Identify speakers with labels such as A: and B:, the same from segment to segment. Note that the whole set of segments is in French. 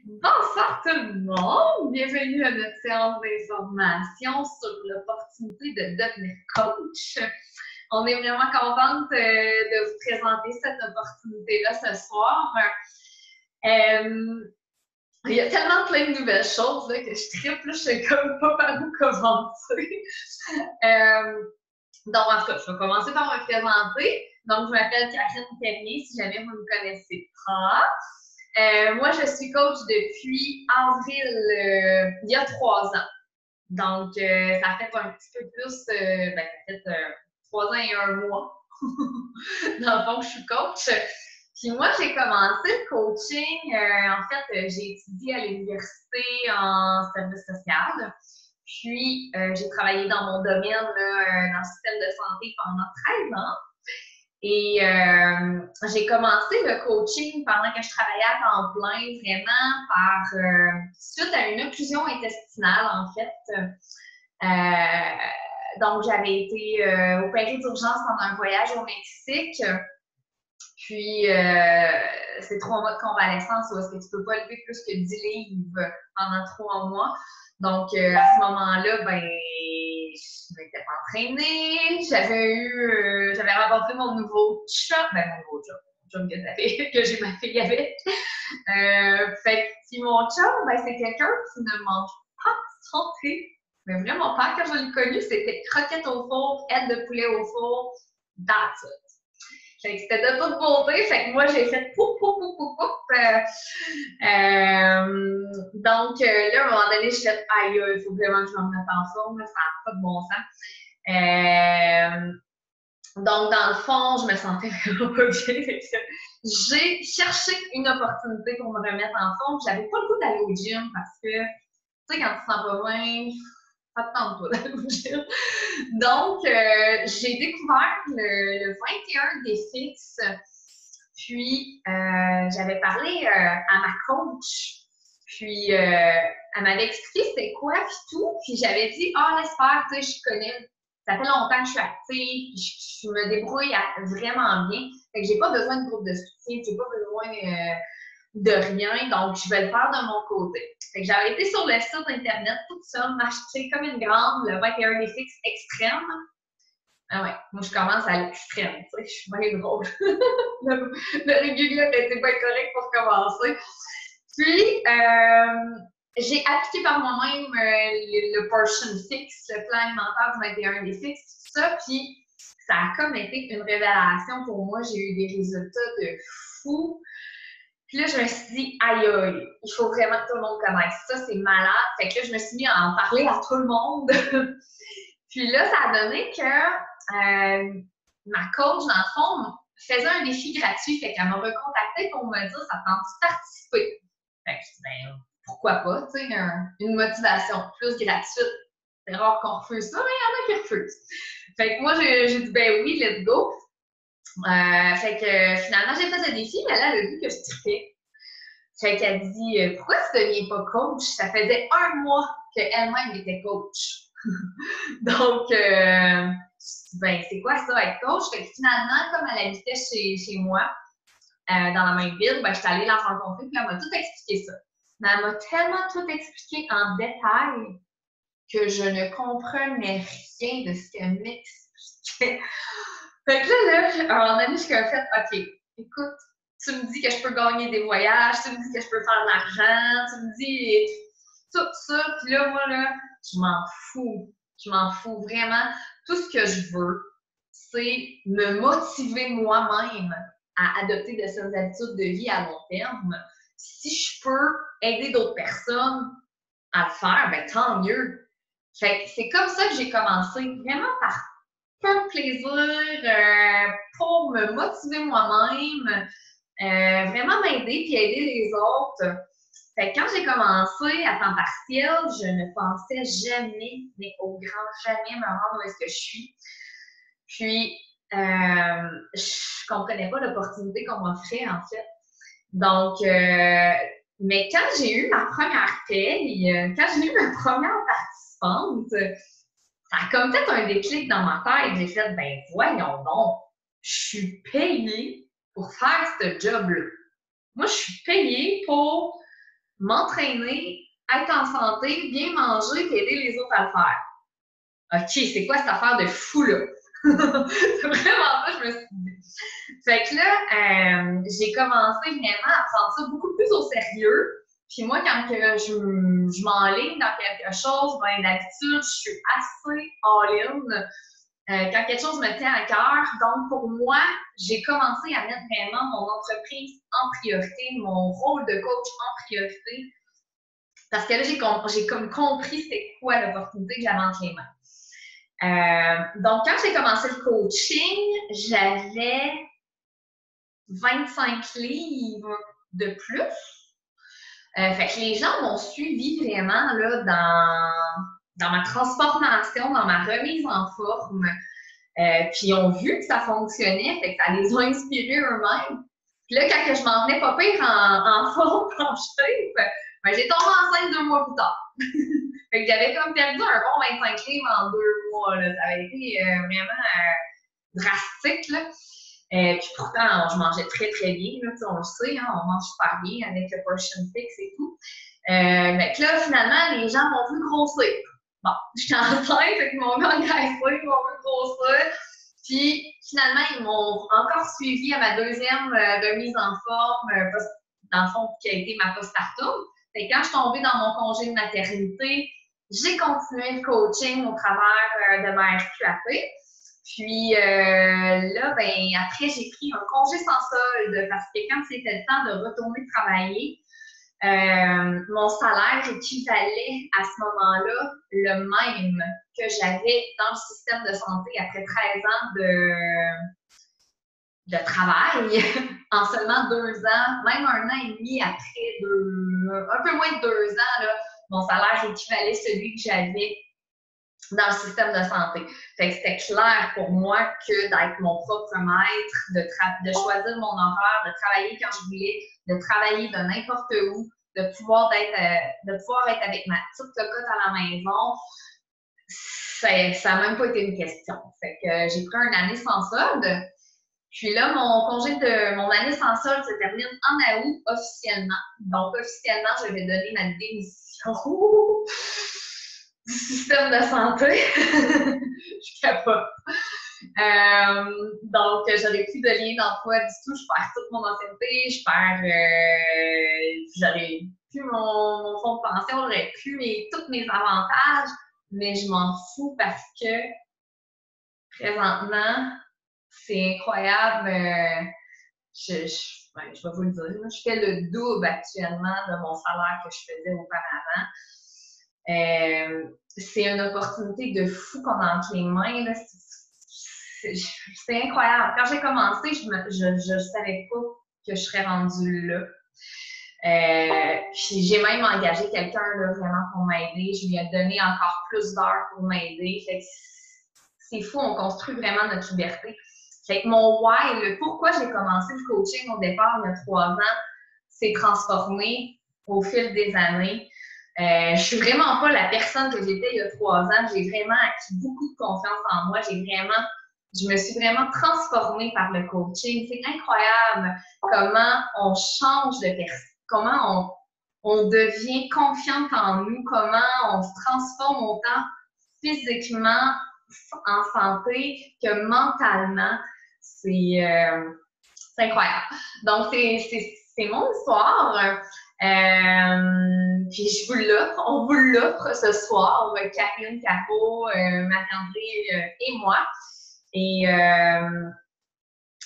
A: Bonsoir tout le monde! Bienvenue à notre séance d'information sur l'opportunité de devenir coach. On est vraiment contente de vous présenter cette opportunité-là ce soir. Il y a tellement plein de nouvelles choses là, que je tripe, je sais comme pas par où commencer. Donc, en tout cas, je vais commencer par me présenter. Donc, je m'appelle Karine Perrier, si jamais vous ne me connaissez pas. Moi, je suis coach depuis avril, il y a 3 ans. Donc, ça fait un petit peu plus, ça fait 3 ans et 1 mois, dans le fond, que je suis coach. Puis moi, j'ai commencé le coaching, en fait, j'ai étudié à l'université en service social. Puis, j'ai travaillé dans mon domaine, dans le système de santé pendant 13 ans. Et j'ai commencé le coaching pendant que je travaillais à temps plein, vraiment suite à une occlusion intestinale, en fait. Donc, j'avais été opérée d'urgence pendant un voyage au Mexique. Puis, c'est 3 mois de convalescence où est-ce que tu peux pas lever plus que 10 livres pendant 3 mois. Donc, à ce moment-là, je m'étais pas entraînée. J'avais rencontré mon nouveau chum, mon chum que j'ai ma fille avec. Puis mon chum, c'est quelqu'un qui ne mange pas santé. Mais vraiment pas. Quand je l'ai connu, c'était croquettes au four, ailes de poulet au four, that's it. Fait que c'était de toute beauté. Fait que moi, j'ai fait pouf, pouf, pouf, pouf, pouf. Donc, là, à un moment donné, je suis fait, aïe, il faut vraiment que je me remette en forme. Là, ça n'a pas de bon sens. Donc, dans le fond, je me sentais vraiment pas bien. J'ai cherché une opportunité pour me remettre en forme. J'avais pas le goût d'aller au gym parce que, tu sais, quand tu te sens pas bien, ça te tente pas d'aller au gym. Donc, j'ai découvert le 21 des fixes. Puis, j'avais parlé à ma coach. Puis, elle m'avait expliqué c'était quoi, puis tout. Puis, j'avais dit, laisse faire, tu sais, je connais. Ça fait longtemps que je suis active, je me débrouille vraiment bien. Fait que j'ai pas besoin de groupe de soutien, j'ai pas besoin de rien, donc je vais le faire de mon côté. Fait que j'avais été sur le site internet toute seule, m'acheter comme une grande, le 21 des fixes extrême. Ah ouais, moi je commence à l'extrême, tu sais, je suis bien drôle. le régulier était pas correct pour commencer. Puis, j'ai appliqué par moi-même le portion fixe, le plan alimentaire du 21 des fixes, tout ça, puis ça a comme été une révélation pour moi. J'ai eu des résultats de fou. Puis là, je me suis dit, aïe, aïe, il faut vraiment que tout le monde connaisse ça, c'est malade. Fait que là, je me suis mis à en parler à tout le monde. Puis là, ça a donné que ma coach, dans le fond, faisait un défi gratuit. Fait qu'elle m'a recontacté pour me dire, ça tente de participer. Fait que je dis, pourquoi pas, tu sais, une motivation plus gratuite. C'est rare qu'on refuse ça, mais il y en a qui refusent. Fait que moi, j'ai dit, oui, let's go. Fait que finalement, j'ai fait le défi, mais là, elle a vu que je trippais. Fait qu'elle dit, pourquoi tu ne deviens pas coach? Ça faisait 1 mois qu'elle-même était coach. Donc, c'est quoi ça, être coach? Fait que finalement, comme elle habitait chez moi, dans la même ville, je suis allée la rencontrer, puis elle m'a tout expliqué ça. Mais elle m'a tellement tout expliqué en détail que je ne comprenais rien de ce qu'elle m'expliquait. Fait que là, à un moment donné, je suis comme fait, OK, écoute, tu me dis que je peux gagner des voyages, tu me dis que je peux faire de l'argent, tu me dis tout ça, puis là, moi, là, je m'en fous. Je m'en fous vraiment. Tout ce que je veux, c'est me motiver moi-même à adopter de certaines habitudes de vie à long terme. Si je peux aider d'autres personnes à le faire, tant mieux. Fait que c'est comme ça que j'ai commencé, vraiment par pur plaisir, pour me motiver moi-même, vraiment m'aider puis aider les autres. Fait que quand j'ai commencé à temps partiel, je ne pensais jamais, mais au grand jamais, me rendre où est-ce que je suis. Puis, je comprenais pas l'opportunité qu'on m'offrait, en fait. Donc, mais quand j'ai eu ma première paye, quand j'ai eu ma première participante, ça a comme peut-être un déclic dans ma tête. J'ai fait, voyons donc, je suis payée pour faire ce job-là. Moi, je suis payée pour m'entraîner, être en santé, bien manger et aider les autres à le faire. OK, c'est quoi cette affaire de fou-là? C'est vraiment ça, je me suis dit. Fait que là, j'ai commencé vraiment à prendre ça beaucoup plus au sérieux. Puis moi, quand que je m'enligne dans quelque chose, ben, d'habitude, je suis assez all-in. Quand quelque chose me tient à cœur. Donc, pour moi, j'ai commencé à mettre vraiment mon entreprise en priorité, mon rôle de coach en priorité. Parce que là, j'ai comme compris c'était quoi l'opportunité que j'avais entre les mains. Donc, quand j'ai commencé le coaching, j'avais 25 livres de plus. Fait que les gens m'ont suivi vraiment là, dans ma transformation, dans ma remise en forme. Puis ils ont vu que ça fonctionnait, fait que ça les a inspirés eux-mêmes. Puis là, quand je m'en venais pas pire en forme, en shape, ben, j'ai tombé enceinte 2 mois plus tard. Fait que j'avais comme perdu un bon 25 livres en 2 mois. Là. Ça avait été vraiment drastique. Là. Puis pourtant, je mangeais très, très bien. Là, on le sait, hein, on mange super bien avec le Portion Fix et tout. Mais là, finalement, les gens m'ont vu grossir. Bon, j'étais enceinte, fait que mon gars engraissé, ils m'ont vu grossir. Puis finalement, ils m'ont encore suivi à ma deuxième remise en forme, dans le fond, qui a été ma postpartum. Fait que quand je suis tombée dans mon congé de maternité, j'ai continué le coaching au travers de ma RQAP. Puis là, ben après, j'ai pris un congé sans solde parce que quand c'était le temps de retourner travailler, mon salaire équivalait à ce moment-là le même que j'avais dans le système de santé après 13 ans de travail en seulement 2 ans, même 1 an et demi après, un peu moins de 2 ans, là, mon salaire équivalait à celui que j'avais dans le système de santé. Fait que c'était clair pour moi que d'être mon propre maître, de choisir mon horaire, de travailler quand je voulais, de travailler de n'importe où, de pouvoir être avec ma petite cocotte à la maison, ça n'a même pas été une question. Fait que j'ai pris une année sans solde. Puis là, mon année sans solde se termine en août officiellement. Donc, officiellement, je vais donner ma démission du système de santé. Je capote. Donc, j'aurais plus de lien d'emploi du tout. Je perds toute mon ancienneté, j'aurais plus mon fonds de pension, j'aurais plus tous mes avantages, mais je m'en fous parce que présentement, c'est incroyable. Je vais vous le dire, je fais le double actuellement de mon salaire que je faisais auparavant. C'est une opportunité de fou qu'on a entre les mains. Là. C'est incroyable. Quand j'ai commencé, je savais pas que je serais rendue là. Puis j'ai même engagé quelqu'un là, vraiment pour m'aider. Je lui ai donné encore plus d'heures pour m'aider. C'est fou, on construit vraiment notre liberté. Fait que mon why, le pourquoi j'ai commencé le coaching au départ il y a 3 ans, s'est transformé au fil des années. Je suis vraiment pas la personne que j'étais il y a 3 ans. J'ai vraiment acquis beaucoup de confiance en moi. Je me suis vraiment transformée par le coaching. C'est incroyable comment on change de personne, comment on devient confiante en nous, comment on se transforme autant physiquement en santé que mentalement. C'est incroyable. Donc, c'est mon histoire. Puis je vous l'offre, on vous l'offre ce soir, Karine Capot, Marie-André et moi. Et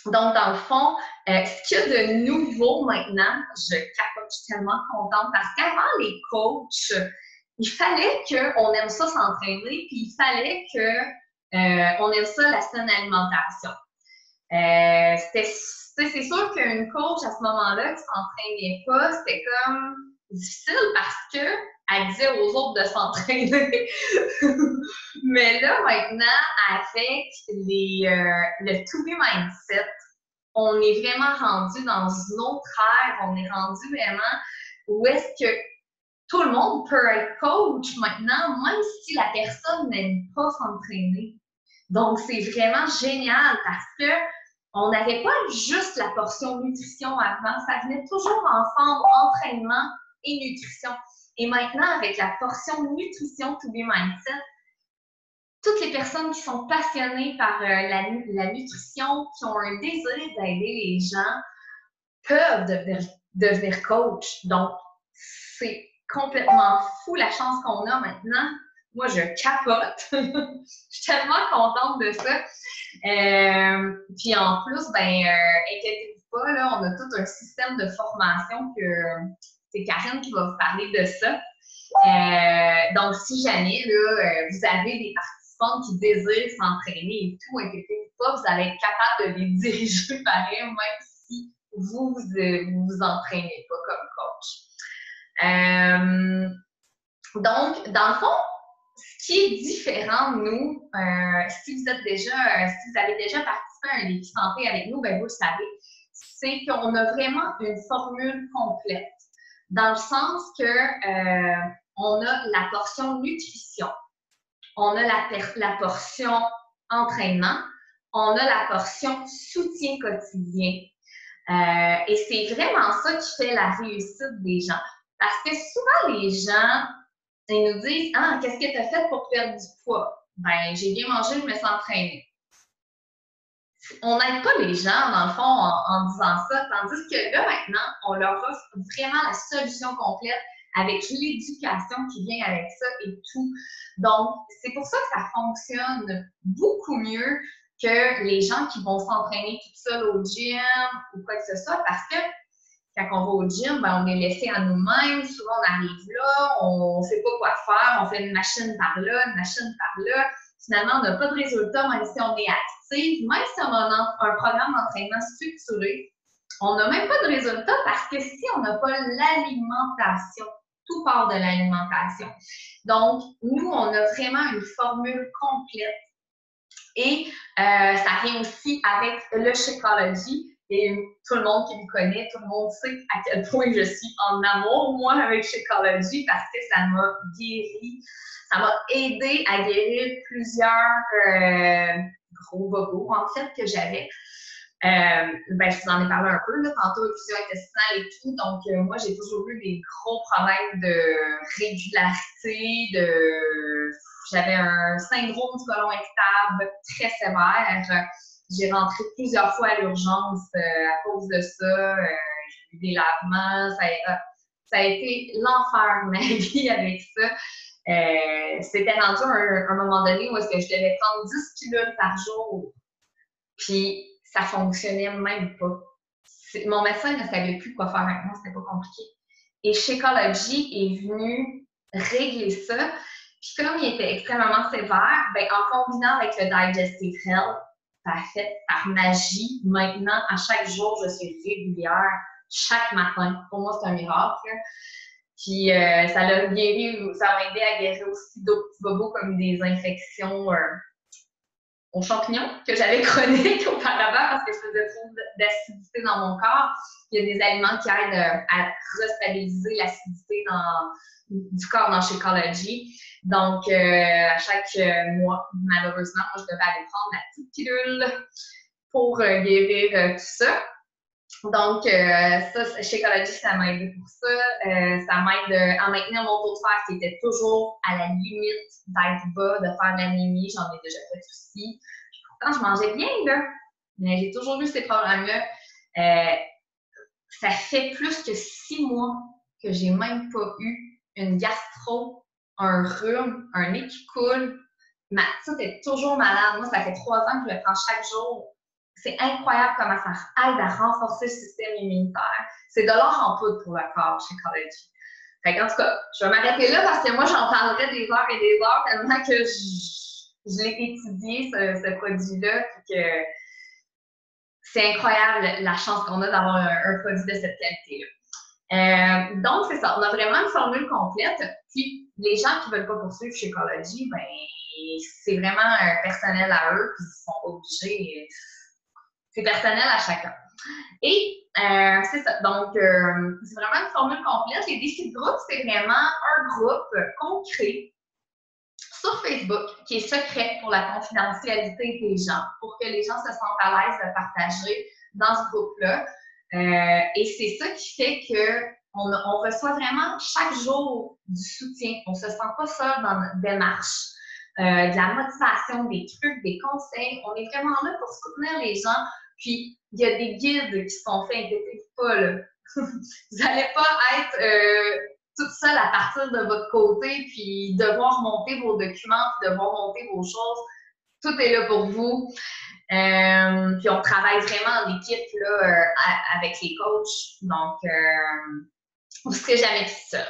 A: donc, dans le fond, ce qu'il y a de nouveau maintenant, je capote, je suis tellement contente parce qu'avant les coachs, il fallait qu'on aime ça s'entraîner, puis il fallait qu'on aime ça la saine alimentation. C'est sûr qu'une coach à ce moment-là qui s'entraînait pas, c'était comme difficile parce que elle disait aux autres de s'entraîner. Mais là, maintenant, avec le To-Be Mindset, on est vraiment rendu dans une autre ère. On est rendu vraiment où est-ce que tout le monde peut être coach maintenant, même si la personne n'aime pas s'entraîner. Donc, c'est vraiment génial parce que on n'avait pas juste la portion nutrition avant, ça venait toujours ensemble, entraînement et nutrition. Et maintenant, avec la portion nutrition to be mindset, toutes les personnes qui sont passionnées par la nutrition, qui ont un désir d'aider les gens, peuvent devenir coach. Donc, c'est complètement fou la chance qu'on a maintenant. Moi, je capote. Je suis tellement contente de ça. Puis en plus, inquiétez-vous pas, là, on a tout un système de formation que c'est Karine qui va vous parler de ça. Donc, si jamais là, vous avez des participants qui désirent s'entraîner et tout, inquiétez-vous pas, vous allez être capable de les diriger pareil, même si vous vous entraînez pas comme coach. Donc, dans le fond, ce qui est différent de nous, si vous avez déjà participé à un défi santé avec nous, ben vous le savez, c'est qu'on a vraiment une formule complète. Dans le sens que on a la portion nutrition, on a la portion entraînement, on a la portion soutien quotidien. Et c'est vraiment ça qui fait la réussite des gens. Parce que souvent, les gens, ils nous disent « Ah, qu'est-ce que tu as fait pour perdre du poids? » Ben, j'ai bien mangé, je me suis entraînée. On n'aide pas les gens, dans le fond, en disant ça. Tandis que là, maintenant, on leur offre vraiment la solution complète avec l'éducation qui vient avec ça et tout. Donc, c'est pour ça que ça fonctionne beaucoup mieux que les gens qui vont s'entraîner tout seuls au gym ou quoi que ce soit, parce que quand on va au gym, ben, on est laissé à nous-mêmes. Souvent, on arrive là, on ne sait pas quoi faire, on fait une machine par là, une machine par là. Finalement, on n'a pas de résultat, même si on est actif, même si on a un programme d'entraînement structuré, on n'a même pas de résultat parce que si on n'a pas l'alimentation, tout part de l'alimentation. Donc, nous, on a vraiment une formule complète. Et ça vient aussi avec le Shakeology. Et tout le monde qui me connaît, tout le monde sait à quel point je suis en amour, moi, avec Shakeology, parce que ça m'a guéri, ça m'a aidé à guérir plusieurs gros bobos, en fait, que j'avais. Je vous en ai parlé un peu, là, tantôt, effusion intestinale et tout. Donc, moi, j'ai toujours eu des gros problèmes de régularité, j'avais un syndrome du côlon irritable très sévère. J'ai rentré plusieurs fois à l'urgence à cause de ça. J'ai eu des lavements. Ça a été l'enfer de ma vie avec ça. C'était rendu un moment donné où est-ce que je devais prendre 10 pilules par jour. Puis, ça fonctionnait même pas. Mon médecin ne savait plus quoi faire avec moi, c'était pas compliqué. Et Shakeology est venu régler ça. Puis comme il était extrêmement sévère, ben, en combinant avec le Digestive Health, ça a fait par magie. Maintenant, à chaque jour, je suis régulière, chaque matin. Pour moi, c'est un miracle. Puis ça m'a aidé à guérir aussi d'autres petits bobos comme des infections aux champignons que j'avais chroniques auparavant parce que je faisais trop d'acidité dans mon corps. Il y a des aliments qui aident à restabiliser l'acidité du corps dans Shakeology. Donc, à chaque mois, malheureusement, moi, je devais aller prendre ma petite pilule pour guérir tout ça. Donc, ça, Shakeology, ça m'a aidé pour ça. Ça m'aide à maintenir mon taux de fer qui était toujours à la limite d'être bas, de faire de l'anémie. J'en ai déjà fait aussi. Puis pourtant, je mangeais bien, là. Mais j'ai toujours eu ces problèmes-là. Ça fait plus que 6 mois que j'ai même pas eu une gastro, un rhume, un nez qui coule. Ma petite est toujours malade. Moi, ça fait 3 ans que je le prends chaque jour. C'est incroyable comment ça aide à renforcer le système immunitaire. C'est de l'or en poudre pour le corps, Shakeology. En tout cas, je vais m'arrêter là parce que moi, j'en parlerai des heures et des heures tellement que je l'ai étudié, ce produit-là, puis que c'est incroyable la chance qu'on a d'avoir un produit de cette qualité-là. Donc, c'est ça. On a vraiment une formule complète. Puis, les gens qui ne veulent pas poursuivre Shakeology, ben, c'est vraiment personnel à eux, puis ils sont obligés. C'est personnel à chacun. Et c'est ça. Donc, c'est vraiment une formule complète. Les défis de groupe, c'est vraiment un groupe qu'on crée sur Facebook qui est secret pour la confidentialité des gens, pour que les gens se sentent à l'aise de partager dans ce groupe-là. Et c'est ça qui fait On reçoit vraiment chaque jour du soutien. On ne se sent pas seul dans notre démarche. De la motivation, des trucs, des conseils. On est vraiment là pour soutenir les gens. Puis, il y a des guides qui sont faits, inquiétez-vous pas, là. Vous n'allez pas être toute seule à partir de votre côté, puis devoir monter vos documents, puis devoir monter vos choses. Tout est là pour vous. Puis on travaille vraiment en équipe là, avec les coachs. Donc, vous ne serez jamais tout seul.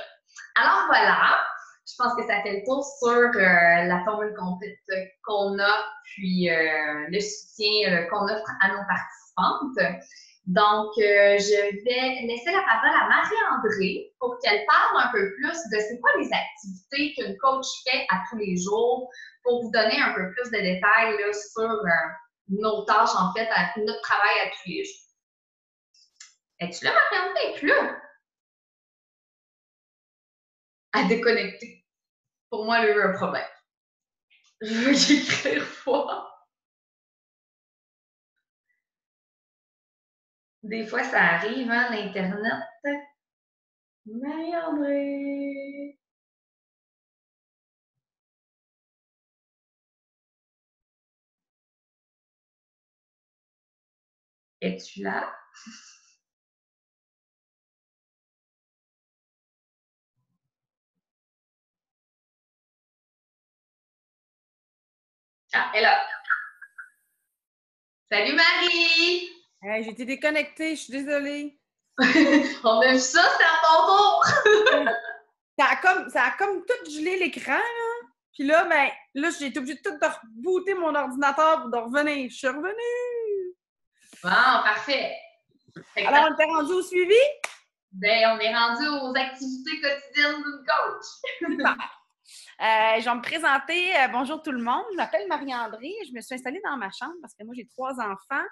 A: Alors voilà, je pense que ça fait le tour sur la formule complète qu'on a, puis le soutien qu'on offre à nos participantes. Donc, je vais laisser la parole à Marie-André pour qu'elle parle un peu plus de c'est quoi les activités qu'une coach fait à tous les jours pour vous donner un peu plus de détails là, sur nos tâches, en fait, notre travail à tous les jours. Es-tu là, Marie-André? Es-tu là? À déconnecter. Pour moi, elle a eu un problème. Je veux y écrire fort. Des fois, ça arrive, hein, l'Internet. Marie-André. Es-tu là? Ah, elle est là. Salut Marie!
B: Hey, j'ai été déconnectée, je suis désolée.
A: On a vu ça, c'était à ton tour!
B: Ça a comme tout gelé l'écran, là. Puis là, j'ai été obligée de tout rebooter mon ordinateur pour de revenir. Je suis revenue!
A: Bon, parfait.
B: Alors, on était rendu au suivi?
A: Ben, on est rendu aux activités quotidiennes d'une coach.
B: Je vais me présenter. Bonjour tout le monde. Je m'appelle Marie-André. Je me suis installée dans ma chambre parce que moi, j'ai 3 enfants.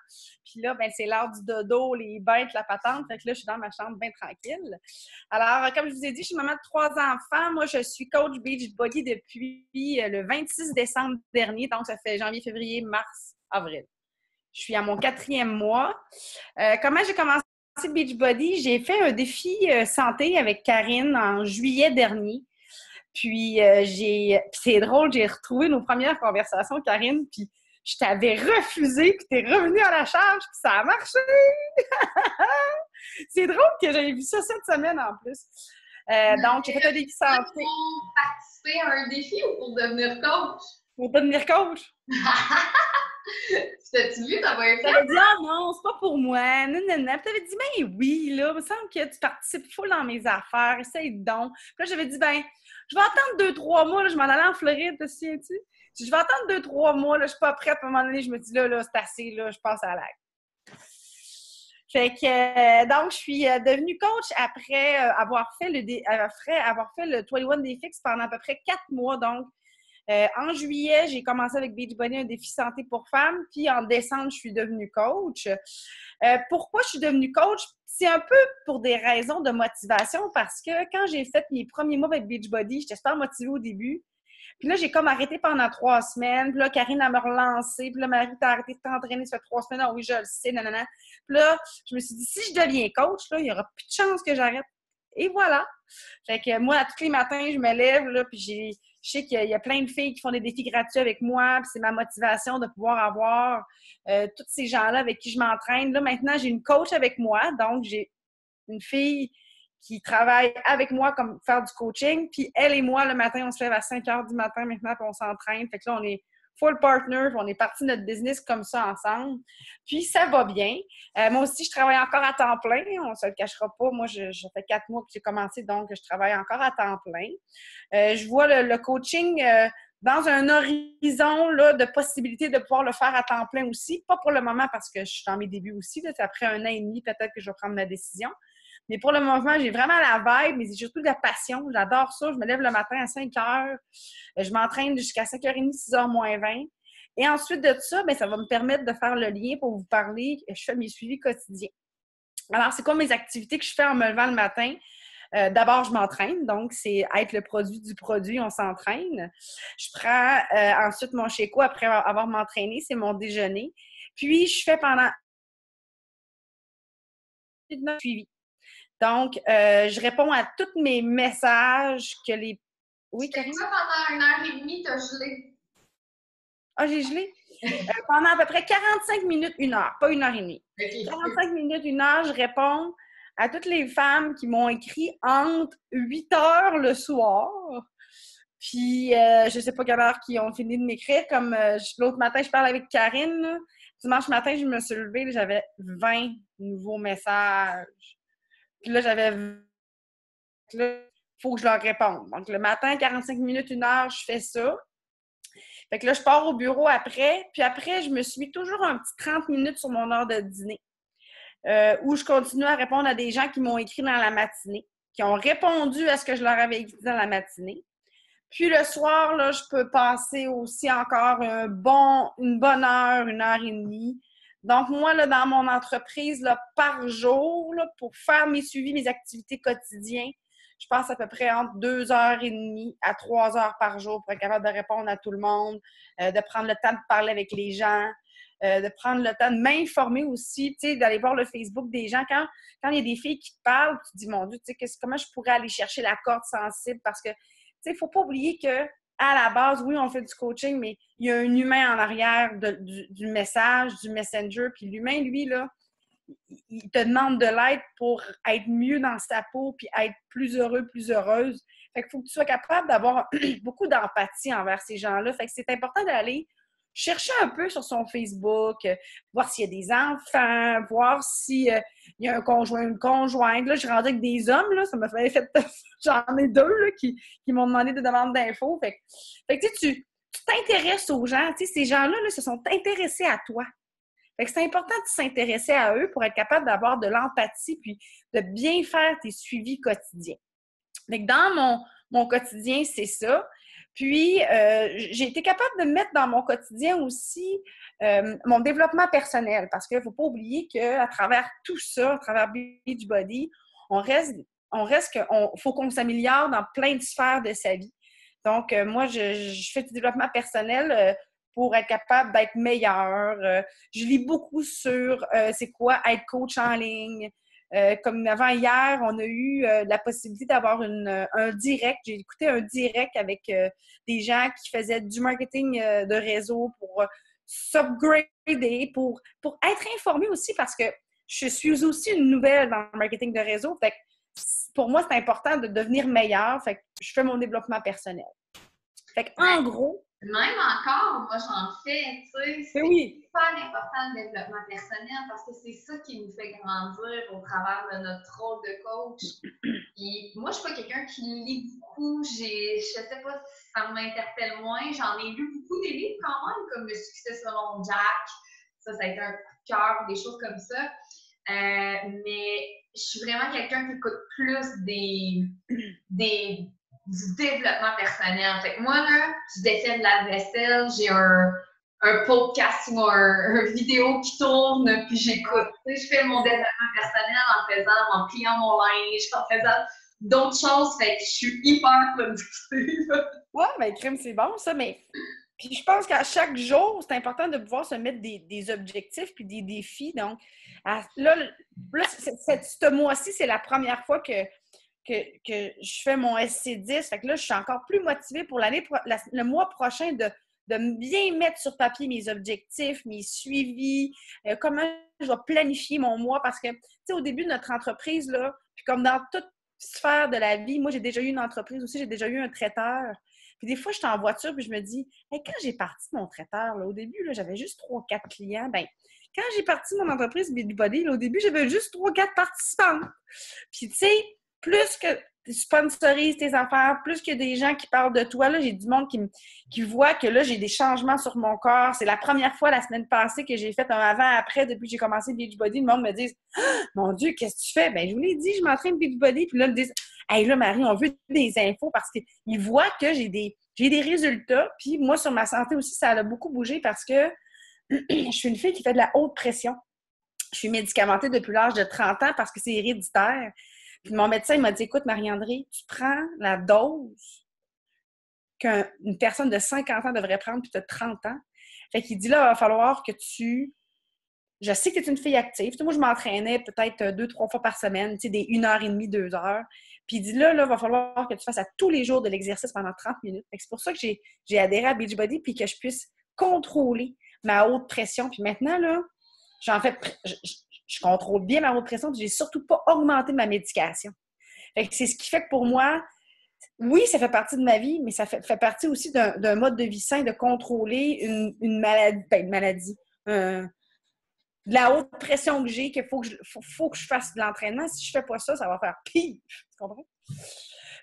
B: Puis là, c'est l'heure du dodo, les bêtes, la patente. Fait que là, je suis dans ma chambre bien tranquille. Alors, comme je vous ai dit, je suis maman de 3 enfants. Moi, je suis coach Beachbody depuis le 26 décembre dernier. Donc, ça fait janvier, février, mars, avril. Je suis à mon 4e mois. Comment j'ai commencé Beachbody? J'ai fait un défi santé avec Karine en juillet dernier. Puis, c'est drôle, j'ai retrouvé nos premières conversations, Karine, puis je t'avais refusé, puis t'es revenue à la charge, puis ça a marché! C'est drôle que j'avais vu ça cette semaine, en plus. Donc, j'ai fait un défi santé.
A: Pour participer à un défi ou pour devenir coach?
B: Pour devenir coach.
A: T'as-tu vu, t'avais fait?
B: T'avais dit, ah non, c'est pas pour moi. Non, non, non. Puis t'avais dit, mais oui, là, il me semble que tu participes full dans mes affaires, essaye donc. Puis là, j'avais dit, je vais attendre 2-3 mois, là, je m'en allais en Floride, te souviens-tu? Je vais attendre 2-3 mois, là, je suis pas prête. À un moment donné, je me dis, là, c'est assez, là, je passe à l'acte. Fait que, donc, je suis devenue coach après avoir fait le 21 Day Fix pendant à peu près 4 mois. Donc, en juillet, j'ai commencé avec Beachbody, un défi santé pour femmes. Puis en décembre, je suis devenue coach. Pourquoi je suis devenue coach? C'est un peu pour des raisons de motivation parce que quand j'ai fait mes premiers mois avec Beachbody, j'étais super motivée au début. Puis là, j'ai comme arrêté pendant 3 semaines. Puis là, Karine, elle m'a relancé. Puis là, Marie, t'as arrêté de t'entraîner, ça fait 3 semaines. Ah oui, je le sais, nanana. Puis là, je me suis dit, si je deviens coach, là, il n'y aura plus de chance que j'arrête. Et voilà. Fait que moi, tous les matins, je me lève, là, puis je sais qu'il y a plein de filles qui font des défis gratuits avec moi, puis c'est ma motivation de pouvoir avoir tous ces gens-là avec qui je m'entraîne. Là, maintenant, j'ai une coach avec moi, donc j'ai une fille qui travaille avec moi comme faire du coaching, puis elle et moi, le matin, on se lève à 5 heures du matin maintenant, puis on s'entraîne. Fait que là, on est full partner, on est parti de notre business comme ça ensemble. Puis ça va bien. Moi aussi, je travaille encore à temps plein, on ne se le cachera pas. Moi, je fait 4 mois que j'ai commencé, donc je travaille encore à temps plein. Je vois le coaching dans un horizon là, de possibilité de pouvoir le faire à temps plein aussi. Pas pour le moment parce que je suis dans mes débuts aussi. Là, après 1 an et demi, peut-être que je vais prendre ma décision. Mais pour le moment, j'ai vraiment la vibe, mais c'est surtout de la passion. J'adore ça. Je me lève le matin à 5 heures. Je m'entraîne jusqu'à 5h30, 6h moins 20. Et ensuite de ça, ça va me permettre de faire le lien pour vous parler. Je fais mes suivis quotidiens. Alors, c'est quoi mes activités que je fais en me levant le matin? D'abord, je m'entraîne. Donc, c'est être le produit du produit, on s'entraîne. Je prends ensuite mon Shake après avoir m'entraîné. C'est mon déjeuner. Puis, je fais pendant suivi. Donc, je réponds à tous mes messages que les... Oui,
A: Karine?
B: Karine?
A: Pendant 1 heure et demie, t'as gelé.
B: Ah, j'ai gelé? Pendant à peu près 45 minutes, 1 heure, pas 1 heure et demie.
A: Okay.
B: 45 minutes, 1 heure, je réponds à toutes les femmes qui m'ont écrit entre 8 heures le soir. Puis, je sais pas quelle heure qui ont fini de m'écrire. Comme l'autre matin, je parle avec Karine. Là. Dimanche matin, je me suis levée, j'avais 20 nouveaux messages. Puis là, il faut que je leur réponde. Donc, le matin, 45 minutes, 1 heure, je fais ça. Fait que là, je pars au bureau après. Puis après, je me suis mis toujours un petit 30 minutes sur mon heure de dîner où je continue à répondre à des gens qui m'ont écrit dans la matinée, qui ont répondu à ce que je leur avais écrit dans la matinée. Puis le soir, là, je peux passer aussi encore une bonne heure, 1 heure et demie. Donc, moi, là, dans mon entreprise, là, par jour, là, pour faire mes suivis, mes activités quotidiennes, je passe à peu près entre 2 heures et demie à 3 heures par jour pour être capable de répondre à tout le monde, de prendre le temps de parler avec les gens, de prendre le temps de m'informer aussi, tu sais, d'aller voir le Facebook des gens. Quand il y a des filles qui te parlent, tu te dis, mon Dieu, tu sais, comment je pourrais aller chercher la corde sensible? Parce que, tu sais, il ne faut pas oublier que à la base, oui, on fait du coaching, mais il y a un humain en arrière du message, du messenger. Puis l'humain, lui, là, il te demande de l'aide pour être mieux dans sa peau puis être plus heureux, plus heureuse. Fait qu'il faut que tu sois capable d'avoir beaucoup d'empathie envers ces gens-là. Fait que c'est important d'aller chercher un peu sur son Facebook, voir s'il y a des enfants, voir s'il y a un conjoint, une conjointe. Là, je suis rendue avec des hommes, là, ça m'a fait j'en ai 2 là, qui m'ont demandé des demandes d'infos. Fait que tu t'intéresses aux gens. Ces gens-là là, se sont intéressés à toi. Fait que c'est important de s'intéresser à eux pour être capable d'avoir de l'empathie puis de bien faire tes suivis quotidiens. Fait que dans mon quotidien, c'est ça. Puis, j'ai été capable de mettre dans mon quotidien aussi mon développement personnel parce qu'il ne faut pas oublier qu'à travers tout ça, à travers Beachbody, faut qu'on s'améliore dans plein de sphères de sa vie. Donc, moi, je fais du développement personnel pour être capable d'être meilleure. Je lis beaucoup sur c'est quoi être coach en ligne. Comme avant hier, on a eu la possibilité d'avoir un direct. J'ai écouté un direct avec des gens qui faisaient du marketing de réseau pour s'upgrader, pour être informé aussi parce que je suis aussi une nouvelle dans le marketing de réseau. Fait que pour moi, c'est important de devenir meilleure. Fait que je fais mon développement personnel. Fait qu'en gros...
A: Même encore, moi, j'en fais, tu sais, c'est super important le développement personnel parce que c'est ça qui nous fait grandir au travers de notre rôle de coach. Puis moi, je suis pas quelqu'un qui lit beaucoup, je sais pas si ça m'interpelle moins, j'en ai lu beaucoup des livres quand même, comme Le succès selon Jack, ça a été un coup de cœur, des choses comme ça. Mais je suis vraiment quelqu'un qui écoute plus du développement personnel. Fait que moi, là, je défais de la vaisselle, j'ai un podcast ou un vidéo qui tourne, puis j'écoute. Tu sais, je fais mon développement personnel en pliant mon linge, en faisant d'autres choses. Fait que je suis hyper productive.
B: Ouais, ben crime, c'est bon, ça, mais... Puis je pense qu'à chaque jour, c'est important de pouvoir se mettre des objectifs puis des défis. Donc, là ce mois-ci, c'est la première fois que je fais mon SC10. Fait que là, je suis encore plus motivée pour le mois prochain de bien mettre sur papier mes objectifs, mes suivis, comment je vais planifier mon mois. Parce que, tu sais, au début de notre entreprise, là, puis comme dans toute sphère de la vie, moi, j'ai déjà eu une entreprise aussi, j'ai déjà eu un traiteur. Puis des fois, je suis en voiture puis je me dis, hey, quand j'ai parti mon traiteur, là, au début, là, j'avais juste 3-4 clients. Ben, quand j'ai parti mon entreprise Beachbody, au début, j'avais juste 3-4 participantes. Puis, tu sais, plus que tu sponsorises tes affaires, plus qu'il y a des gens qui parlent de toi, là, j'ai du monde qui voit que là, j'ai des changements sur mon corps. C'est la première fois la semaine passée que j'ai fait un avant-après depuis que j'ai commencé Beachbody. Le monde me dit, ah, mon Dieu, qu'est-ce que tu fais? Ben, je vous l'ai dit, je m'entraîne Beachbody. Puis là, ils me disent, hey, là, Marie, on veut des infos parce qu'ils voient que j'ai des résultats. Puis moi, sur ma santé aussi, ça a beaucoup bougé parce que je suis une fille qui fait de la haute pression. Je suis médicamentée depuis l'âge de 30 ans parce que c'est héréditaire. Puis mon médecin, il m'a dit, écoute, Marie-André, tu prends la dose qu'une personne de 50 ans devrait prendre, puis tu as 30 ans. Fait qu'il dit, là, il va falloir que tu Je sais que tu es une fille active. Tu sais, moi, je m'entraînais peut-être 2-3 fois par semaine, tu sais, des 1h30, 2 heures. Puis il dit là, il va falloir que tu fasses à tous les jours de l'exercice pendant 30 minutes. Fait que c'est pour ça que j'ai adhéré à Beachbody puis que je puisse contrôler ma haute pression. Puis maintenant, là, j'en fais, je contrôle bien ma haute pression puis j'ai surtout pas augmenté ma médication. Fait que c'est ce qui fait que pour moi, oui, ça fait partie de ma vie, mais ça fait partie aussi d'un mode de vie sain de contrôler une maladie, de la haute pression que j'ai, qu'il faut que je fasse de l'entraînement. Si je fais pas ça, ça va faire pire. Tu comprends?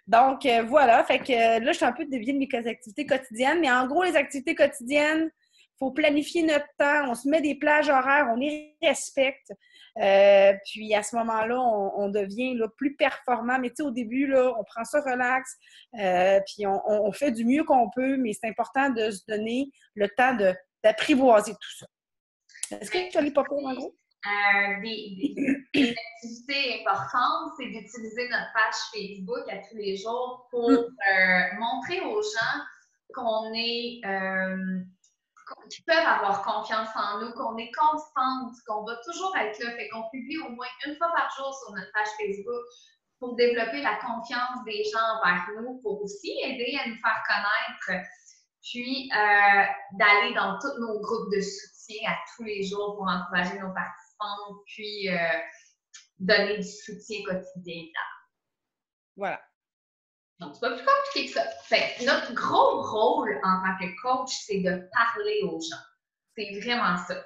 B: Donc, voilà. Fait que là, je suis un peu déviée de mes activités quotidiennes. Mais en gros, les activités quotidiennes, il faut planifier notre temps. On se met des plages horaires, on les respecte. Puis à ce moment-là, on devient là, plus performant. Mais tu sais, au début, là, on prend ça relax. Puis on fait du mieux qu'on peut. Mais c'est important de se donner le temps d'apprivoiser tout ça. Est-ce que tu as les pas en gros?
A: Des activités importantes, c'est d'utiliser notre page Facebook à tous les jours pour montrer aux gens qu'on est qu'ils peuvent avoir confiance en nous, qu'on est constante, qu'on va toujours être là. Fait qu'on publie au moins une fois par jour sur notre page Facebook pour développer la confiance des gens envers nous, pour aussi aider à nous faire connaître. Puis, d'aller dans tous nos groupes de soutien à tous les jours pour encourager nos participants, puis donner du soutien quotidien.
B: Voilà.
A: Donc, c'est pas plus compliqué que ça. Fait que notre gros rôle en tant que coach, c'est de parler aux gens. C'est vraiment ça.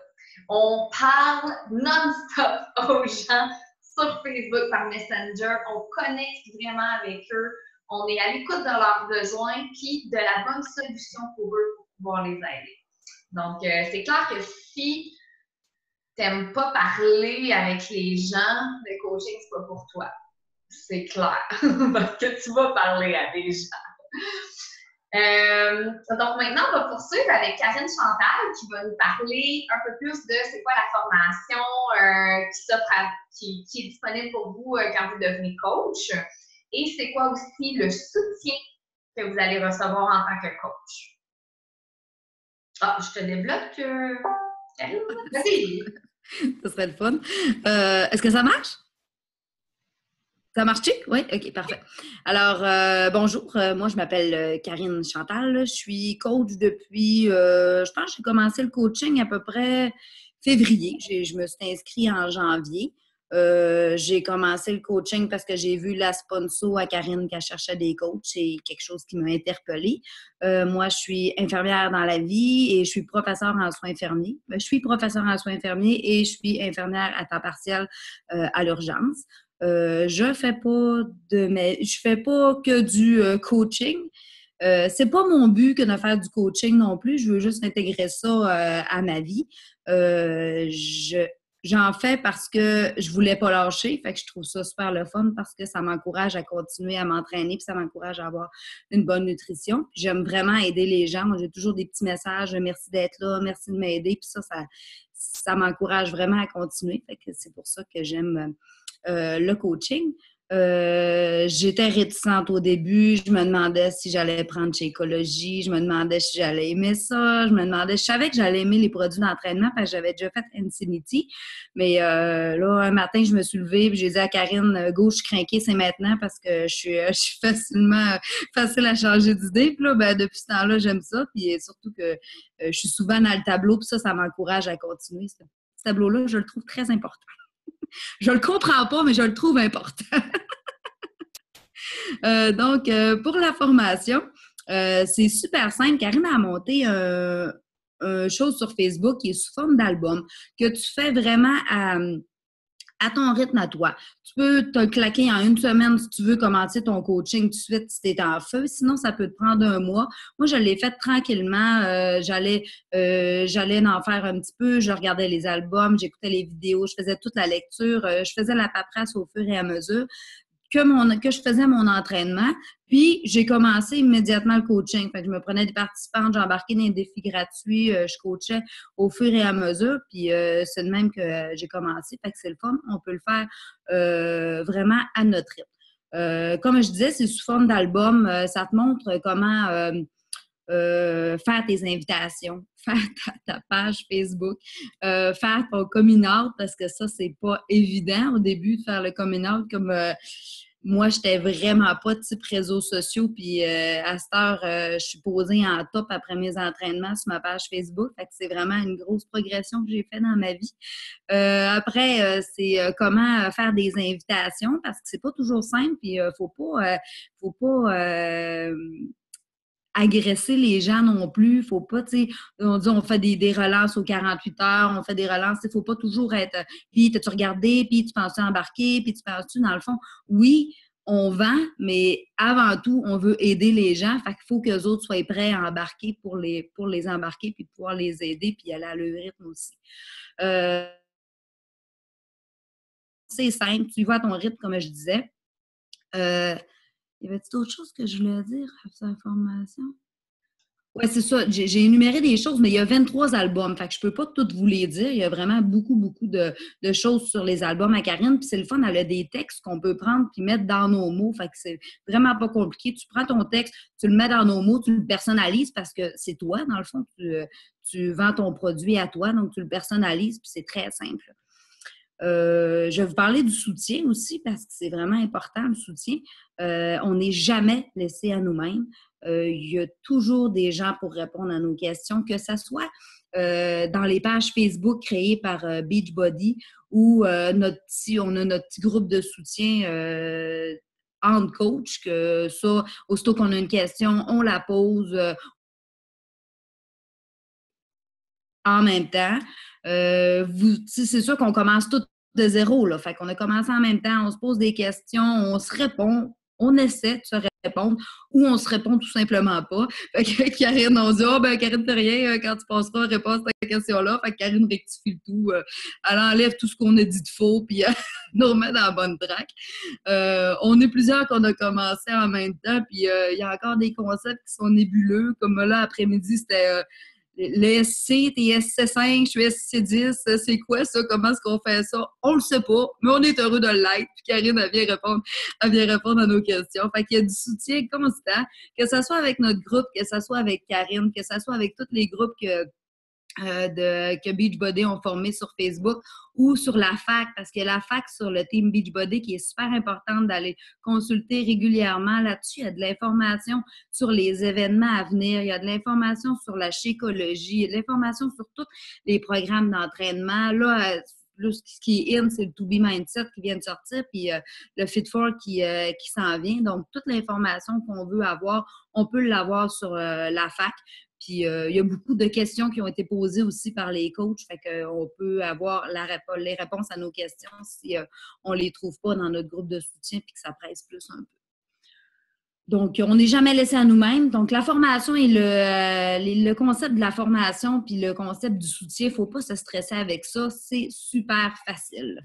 A: On parle non-stop aux gens sur Facebook, par Messenger. On connecte vraiment avec eux. On est à l'écoute de leurs besoins puis de la bonne solution pour eux pour pouvoir les aider. Donc, c'est clair que si tu n'aimes pas parler avec les gens, le coaching, c'est pas pour toi. C'est clair. Parce que tu vas parler à des gens. Donc, maintenant, on va poursuivre avec Karine Chantal qui va nous parler un peu plus de c'est quoi la formation qui est disponible pour vous quand vous devenez coach. Et c'est quoi aussi le soutien que vous allez recevoir en tant que coach? Ah, je te débloque, Karine. Vas-y.
C: Ça serait le fun. Est-ce que ça marche? Ça marche-tu? Oui? OK, parfait. Alors, bonjour. Moi, je m'appelle Karine Chantal. Je suis coach depuis, je pense que j'ai commencé le coaching à peu près février. Je me suis inscrite en janvier. J'ai commencé le coaching parce que j'ai vu la sponsor à Karine qui cherchait des coachs. C'est quelque chose qui m'a interpellée. Moi, je suis infirmière dans la vie et je suis professeure en soins infirmiers. Je suis professeure en soins infirmiers et je suis infirmière à temps partiel à l'urgence. Je fais pas que du coaching. C'est pas mon but que de faire du coaching non plus. Je veux juste intégrer ça à ma vie. J'en fais parce que je voulais pas lâcher. Fait que je trouve ça super le fun parce que ça m'encourage à continuer à m'entraîner puis ça m'encourage à avoir une bonne nutrition. Puis j'aime vraiment aider les gens. Moi, j'ai toujours des petits messages. Merci d'être là. Merci de m'aider. Puis ça m'encourage vraiment à continuer. Fait que c'est pour ça que j'aime le coaching. J'étais réticente au début. Je me demandais si j'allais prendre chez Écologie. Je me demandais si j'allais aimer ça. Je savais que j'allais aimer les produits d'entraînement parce que j'avais déjà fait Infinity. Mais là, un matin, je me suis levée et j'ai dit à Karine, go, je suis crinquée, c'est maintenant parce que je suis facile à changer d'idée. Puis là, depuis ce temps-là, j'aime ça. Puis surtout que je suis souvent dans le tableau. Puis ça m'encourage à continuer. Ce tableau-là, je le trouve très important. Je le comprends pas, mais je le trouve important. Donc, pour la formation, c'est super simple. Karine a monté une chose sur Facebook qui est sous forme d'album que tu fais vraiment à ton rythme à toi. Tu peux te claquer en une semaine si tu veux commencer ton coaching tout de suite si tu es en feu. Sinon, ça peut te prendre un mois. Moi, je l'ai fait tranquillement. J'allais en faire un petit peu. Je regardais les albums, j'écoutais les vidéos, je faisais toute la lecture. Je faisais la paperasse au fur et à mesure que je faisais mon entraînement. Puis, j'ai commencé immédiatement le coaching. Fait que je me prenais des participantes, j'embarquais dans des défis gratuits, je coachais au fur et à mesure. Puis, c'est de même que j'ai commencé. Fait que c'est le fun. On peut le faire vraiment à notre rythme. Comme je disais, c'est sous forme d'album. Ça te montre comment faire tes invitations, faire ta page Facebook, faire ton coming out, parce que ça, c'est pas évident au début de faire le coming out. Comme moi, j'étais vraiment pas de type réseaux sociaux, puis à cette heure, je suis posée en top après mes entraînements sur ma page Facebook. Fait que c'est vraiment une grosse progression que j'ai fait dans ma vie. Après, c'est comment faire des invitations, parce que c'est pas toujours simple, puis faut pas agresser les gens non plus. Faut pas, tu sais, on dit on fait des relances aux 48 heures, on fait des relances, il faut pas toujours être puis t'as-tu regardé, puis tu penses-tu embarquer, puis tu penses-tu, dans le fond, oui, on vend, mais avant tout, on veut aider les gens. Fait qu'il faut que les autres soient prêts à embarquer pour les embarquer, puis pouvoir les aider, puis aller à leur rythme aussi. C'est simple, tu y vas à ton rythme, comme je disais. Y avait-il d'autres choses que je voulais dire à cette information? Oui, c'est ça. J'ai énuméré des choses, mais il y a 23 albums. Fait que je peux pas toutes vous les dire. Il y a vraiment beaucoup de choses sur les albums à Karine. Puis c'est le fun, elle a des textes qu'on peut prendre puis mettre dans nos mots. Fait que c'est vraiment pas compliqué. Tu prends ton texte, tu le mets dans nos mots, tu le personnalises parce que c'est toi, dans le fond. Tu vends ton produit à toi, donc tu le personnalises, puis c'est très simple. Je vais vous parler du soutien aussi parce que c'est vraiment important, le soutien. On n'est jamais laissé à nous-mêmes. Il y a toujours des gens pour répondre à nos questions, que ce soit dans les pages Facebook créées par Beachbody ou on a notre petit groupe de soutien entre coach, que ça, aussitôt qu'on a une question, on la pose en même temps. C'est sûr qu'on commence tout de zéro, là. Fait qu'on a commencé en même temps, on se pose des questions, on se répond, on essaie de se répondre ou on se répond tout simplement pas. Fait que Karine, on dit « Ah, ben Karine, fais rien, quand tu passeras, réponds à cette question-là. » Fait que Karine rectifie le tout, elle enlève tout ce qu'on a dit de faux, puis elle nous remet dans la bonne track. On est plusieurs qu'on a commencé en même temps, puis il y a encore des concepts qui sont nébuleux, comme là, après-midi, c'était le SC, t'es SC5, je suis SC10, c'est quoi ça? Comment est-ce qu'on fait ça? On le sait pas, mais on est heureux de l'être. Puis Karine, elle vient répondre à nos questions. Fait qu'il y a du soutien constant, que ce soit avec notre groupe, que ce soit avec Karine, que ce soit avec tous les groupes que Beachbody ont formé sur Facebook ou sur la fac, parce que la fac sur le team Beachbody qui est super importante d'aller consulter régulièrement là-dessus. Il y a de l'information sur les événements à venir, il y a de l'information sur la chécologie, il y a de l'information sur tous les programmes d'entraînement. Là, ce qui est in, c'est le To Be Mindset qui vient de sortir, puis le Fit for qui s'en vient. Donc, toute l'information qu'on veut avoir, on peut l'avoir sur la fac. Puis, il y a beaucoup de questions qui ont été posées aussi par les coachs, fait qu'on peut avoir les réponses à nos questions si on ne les trouve pas dans notre groupe de soutien puis que ça presse plus un peu. Donc, on n'est jamais laissé à nous-mêmes. Donc, la formation et le concept de la formation puis le concept du soutien, il ne faut pas se stresser avec ça. C'est super facile.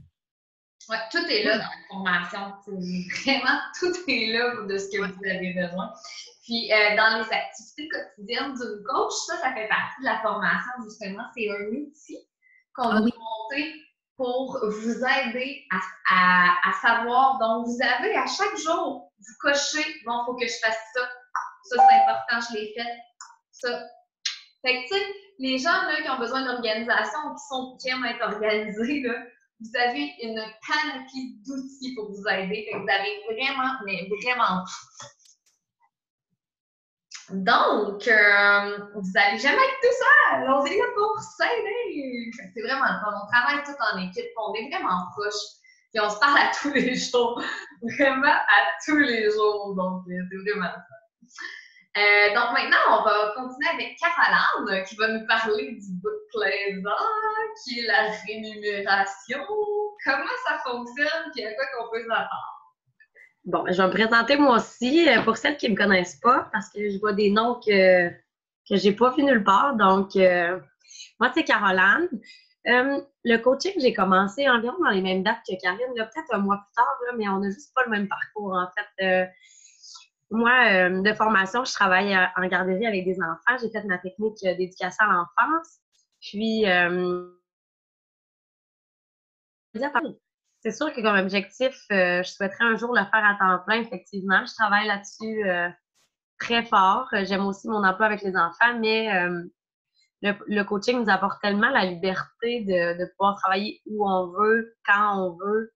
A: Oui, tout est là dans la formation. Vraiment, tout est là de ce que vous avez besoin. Puis, dans les activités quotidiennes du coach, ça fait partie de la formation, justement. C'est un outil qu'on a monté pour vous aider à savoir. Donc, vous avez à chaque jour, vous cochez, bon, il faut que je fasse ça. Ça, c'est important, je l'ai fait. Ça. Fait que, tu sais, les gens là, qui ont besoin d'organisation, qui aiment être organisés, là, vous avez une panoplie d'outils pour vous aider. Fait que vous avez vraiment, mais vraiment. Donc, vous n'allez jamais être tout seul. On est là pour s'aider. C'est vraiment le fun. On travaille tout en équipe. On est vraiment proches. Puis on se parle à tous les jours. Vraiment à tous les jours. Donc, c'est vraiment le fun. Donc, maintenant, on va continuer avec Caroline qui va nous parler du bout de plaisant, qui est la rémunération. Comment ça fonctionne et à quoi qu'on peut s'attendre?
D: Bon, je vais me présenter moi aussi, pour celles qui ne me connaissent pas, parce que je vois des noms que je n'ai pas vus nulle part. Donc, moi, c'est Caroline. Le coaching, j'ai commencé environ dans les mêmes dates que Karine, peut-être un mois plus tard, là, mais on n'a juste pas le même parcours, en fait. Moi, de formation, je travaille en garderie avec des enfants. J'ai fait ma technique d'éducation à l'enfance. Puis, c'est sûr que comme objectif, je souhaiterais un jour le faire à temps plein, effectivement. Je travaille là-dessus très fort. J'aime aussi mon emploi avec les enfants, mais le coaching nous apporte tellement la liberté de pouvoir travailler où on veut, quand on veut,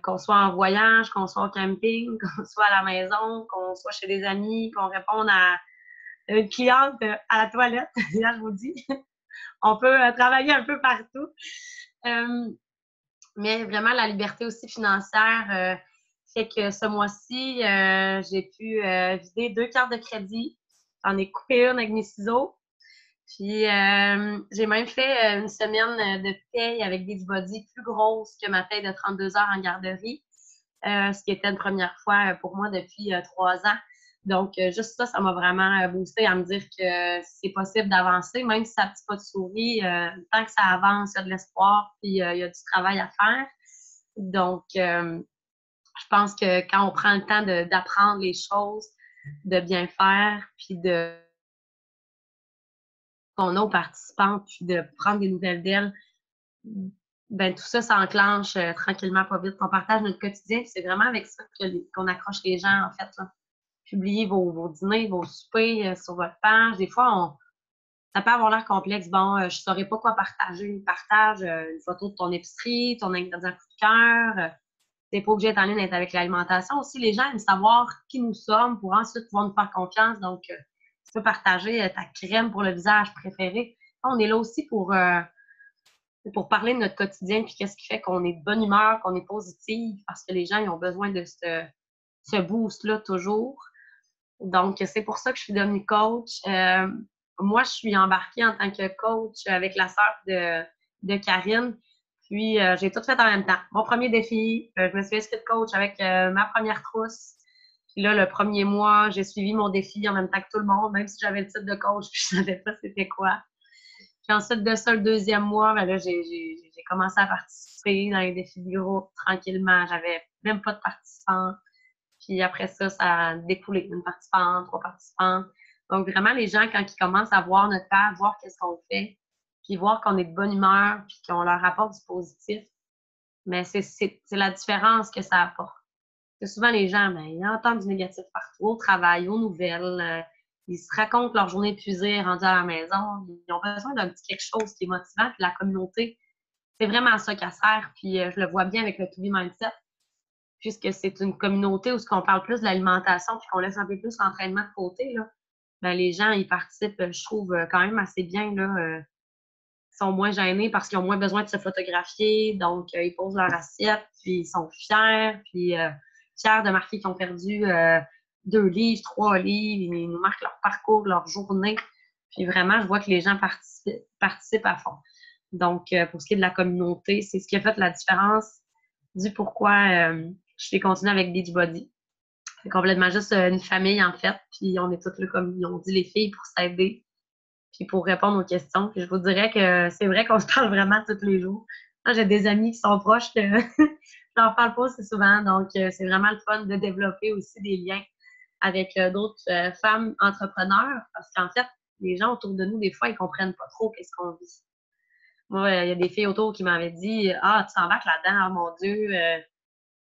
D: qu'on soit en voyage, qu'on soit au camping, qu'on soit à la maison, qu'on soit chez des amis, qu'on réponde à une cliente à la toilette. Là, je vous dis, on peut travailler un peu partout. Mais vraiment, la liberté aussi financière fait que ce mois-ci, j'ai pu vider 2 cartes de crédit. J'en ai coupé une avec mes ciseaux. Puis, j'ai même fait une semaine de paye avec Beachbody plus grosse que ma paye de 32 heures en garderie, ce qui était une première fois pour moi depuis 3 ans. Donc, juste ça m'a vraiment boosté à me dire que c'est possible d'avancer, même si ça n'a petit pas de souris. Tant que ça avance, il y a de l'espoir, puis il y a du travail à faire. Donc, je pense que quand on prend le temps d'apprendre les choses, de bien faire, puis qu'on a aux participantes, puis de prendre des nouvelles d'elles, ben tout ça s'enclenche tranquillement, pas vite. On partage notre quotidien, c'est vraiment avec ça qu'on accroche les gens, en fait. Là. Publiez vos dîners, vos soupers sur votre page. Des fois, ça peut avoir l'air complexe. Bon, je ne saurais pas quoi partager. Partage une photo de ton épicerie, ton ingrédient coup de cœur. T'es pas obligé d'être en ligne d'être avec l'alimentation. Aussi, les gens aiment savoir qui nous sommes pour ensuite pouvoir nous faire confiance. Donc, tu peux partager ta crème pour le visage préféré. On est là aussi pour parler de notre quotidien puis qu'est-ce qui fait qu'on est de bonne humeur, qu'on est positive, parce que les gens ils ont besoin de ce boost-là toujours. Donc, c'est pour ça que je suis devenue coach. Moi, je suis embarquée en tant que coach avec la sœur de Karine. Puis, j'ai tout fait en même temps. Mon premier défi, je me suis inscrite coach avec ma première trousse. Puis là, le premier mois, j'ai suivi mon défi en même temps que tout le monde, même si j'avais le titre de coach, puis je savais pas c'était quoi. Puis ensuite de ça, le deuxième mois, ben là, j'ai commencé à participer dans les défis de groupe tranquillement. J'avais même pas de participants. Puis après ça, ça a découlé. Une participante, 3 participantes. Donc vraiment, les gens, quand ils commencent à voir notre page, voir qu'est-ce qu'on fait, puis voir qu'on est de bonne humeur, puis qu'on leur apporte du positif, mais c'est la différence que ça apporte. Parce que souvent, les gens, ben, ils entendent du négatif partout, au travail, aux nouvelles. Ils se racontent leur journée épuisée, rendue à la maison. Ils ont besoin d'un petit quelque chose qui est motivant. Puis la communauté, c'est vraiment ça qu'elle sert. Puis je le vois bien avec le To Be Mindset, puisque c'est une communauté où on parle plus de l'alimentation puis qu'on laisse un peu plus l'entraînement de côté, là. Ben, les gens, ils participent, je trouve, quand même assez bien, là. Ils sont moins gênés parce qu'ils ont moins besoin de se photographier. Donc, ils posent leur assiette, puis ils sont fiers, puis fiers de marquer qu'ils ont perdu 2 livres, 3 livres. Ils nous marquent leur parcours, leur journée. Puis vraiment, je vois que les gens participent à fond. Donc, pour ce qui est de la communauté, c'est ce qui a fait la différence du pourquoi je vais continuer avec Beachbody. C'est complètement juste une famille, en fait. Puis on est toutes là, comme ils ont dit, les filles, pour s'aider. Puis pour répondre aux questions. Puis je vous dirais que c'est vrai qu'on se parle vraiment tous les jours. Moi, j'ai des amis qui sont proches que je n'en parle pas assez souvent. Donc, c'est vraiment le fun de développer aussi des liens avec d'autres femmes entrepreneurs. Parce qu'en fait, les gens autour de nous, des fois, ils comprennent pas trop qu'est-ce qu'on vit. Moi, il y a des filles autour qui m'avaient dit « Ah, tu t'embarques là-dedans, oh mon Dieu,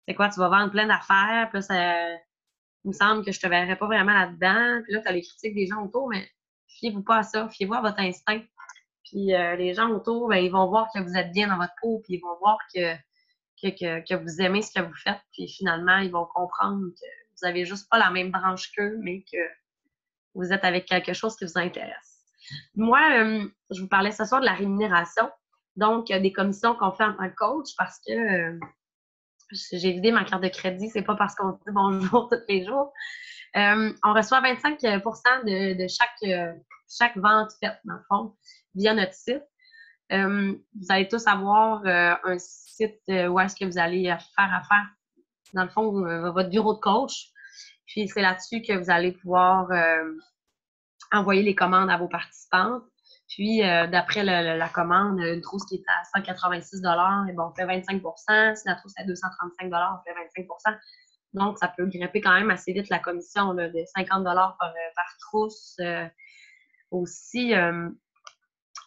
D: c'est quoi, tu vas vendre plein d'affaires, puis là, il me semble que je te verrais pas vraiment là-dedans. » Puis là, tu as les critiques des gens autour, mais fiez-vous pas à ça, fiez-vous à votre instinct. Puis les gens autour, ben, ils vont voir que vous êtes bien dans votre peau, puis ils vont voir que vous aimez ce que vous faites, puis finalement, ils vont comprendre que vous avez juste pas la même branche qu'eux, mais que vous êtes avec quelque chose qui vous intéresse. Moi, je vous parlais ce soir de la rémunération, donc des commissions qu'on fait en tant que coach, parce que j'ai vidé ma carte de crédit, c'est pas parce qu'on se dit bonjour tous les jours. On reçoit 25% de chaque vente faite, dans le fond, via notre site. Vous allez tous avoir un site où est-ce que vous allez faire affaire, dans le fond, votre bureau de coach. Puis c'est là-dessus que vous allez pouvoir envoyer les commandes à vos participantes. Puis, d'après la commande, une trousse qui est à 186 et bon, on fait 25 Si la trousse est à 235 on fait 25 Donc, ça peut grimper quand même assez vite la commission là, de 50 par trousse. Aussi,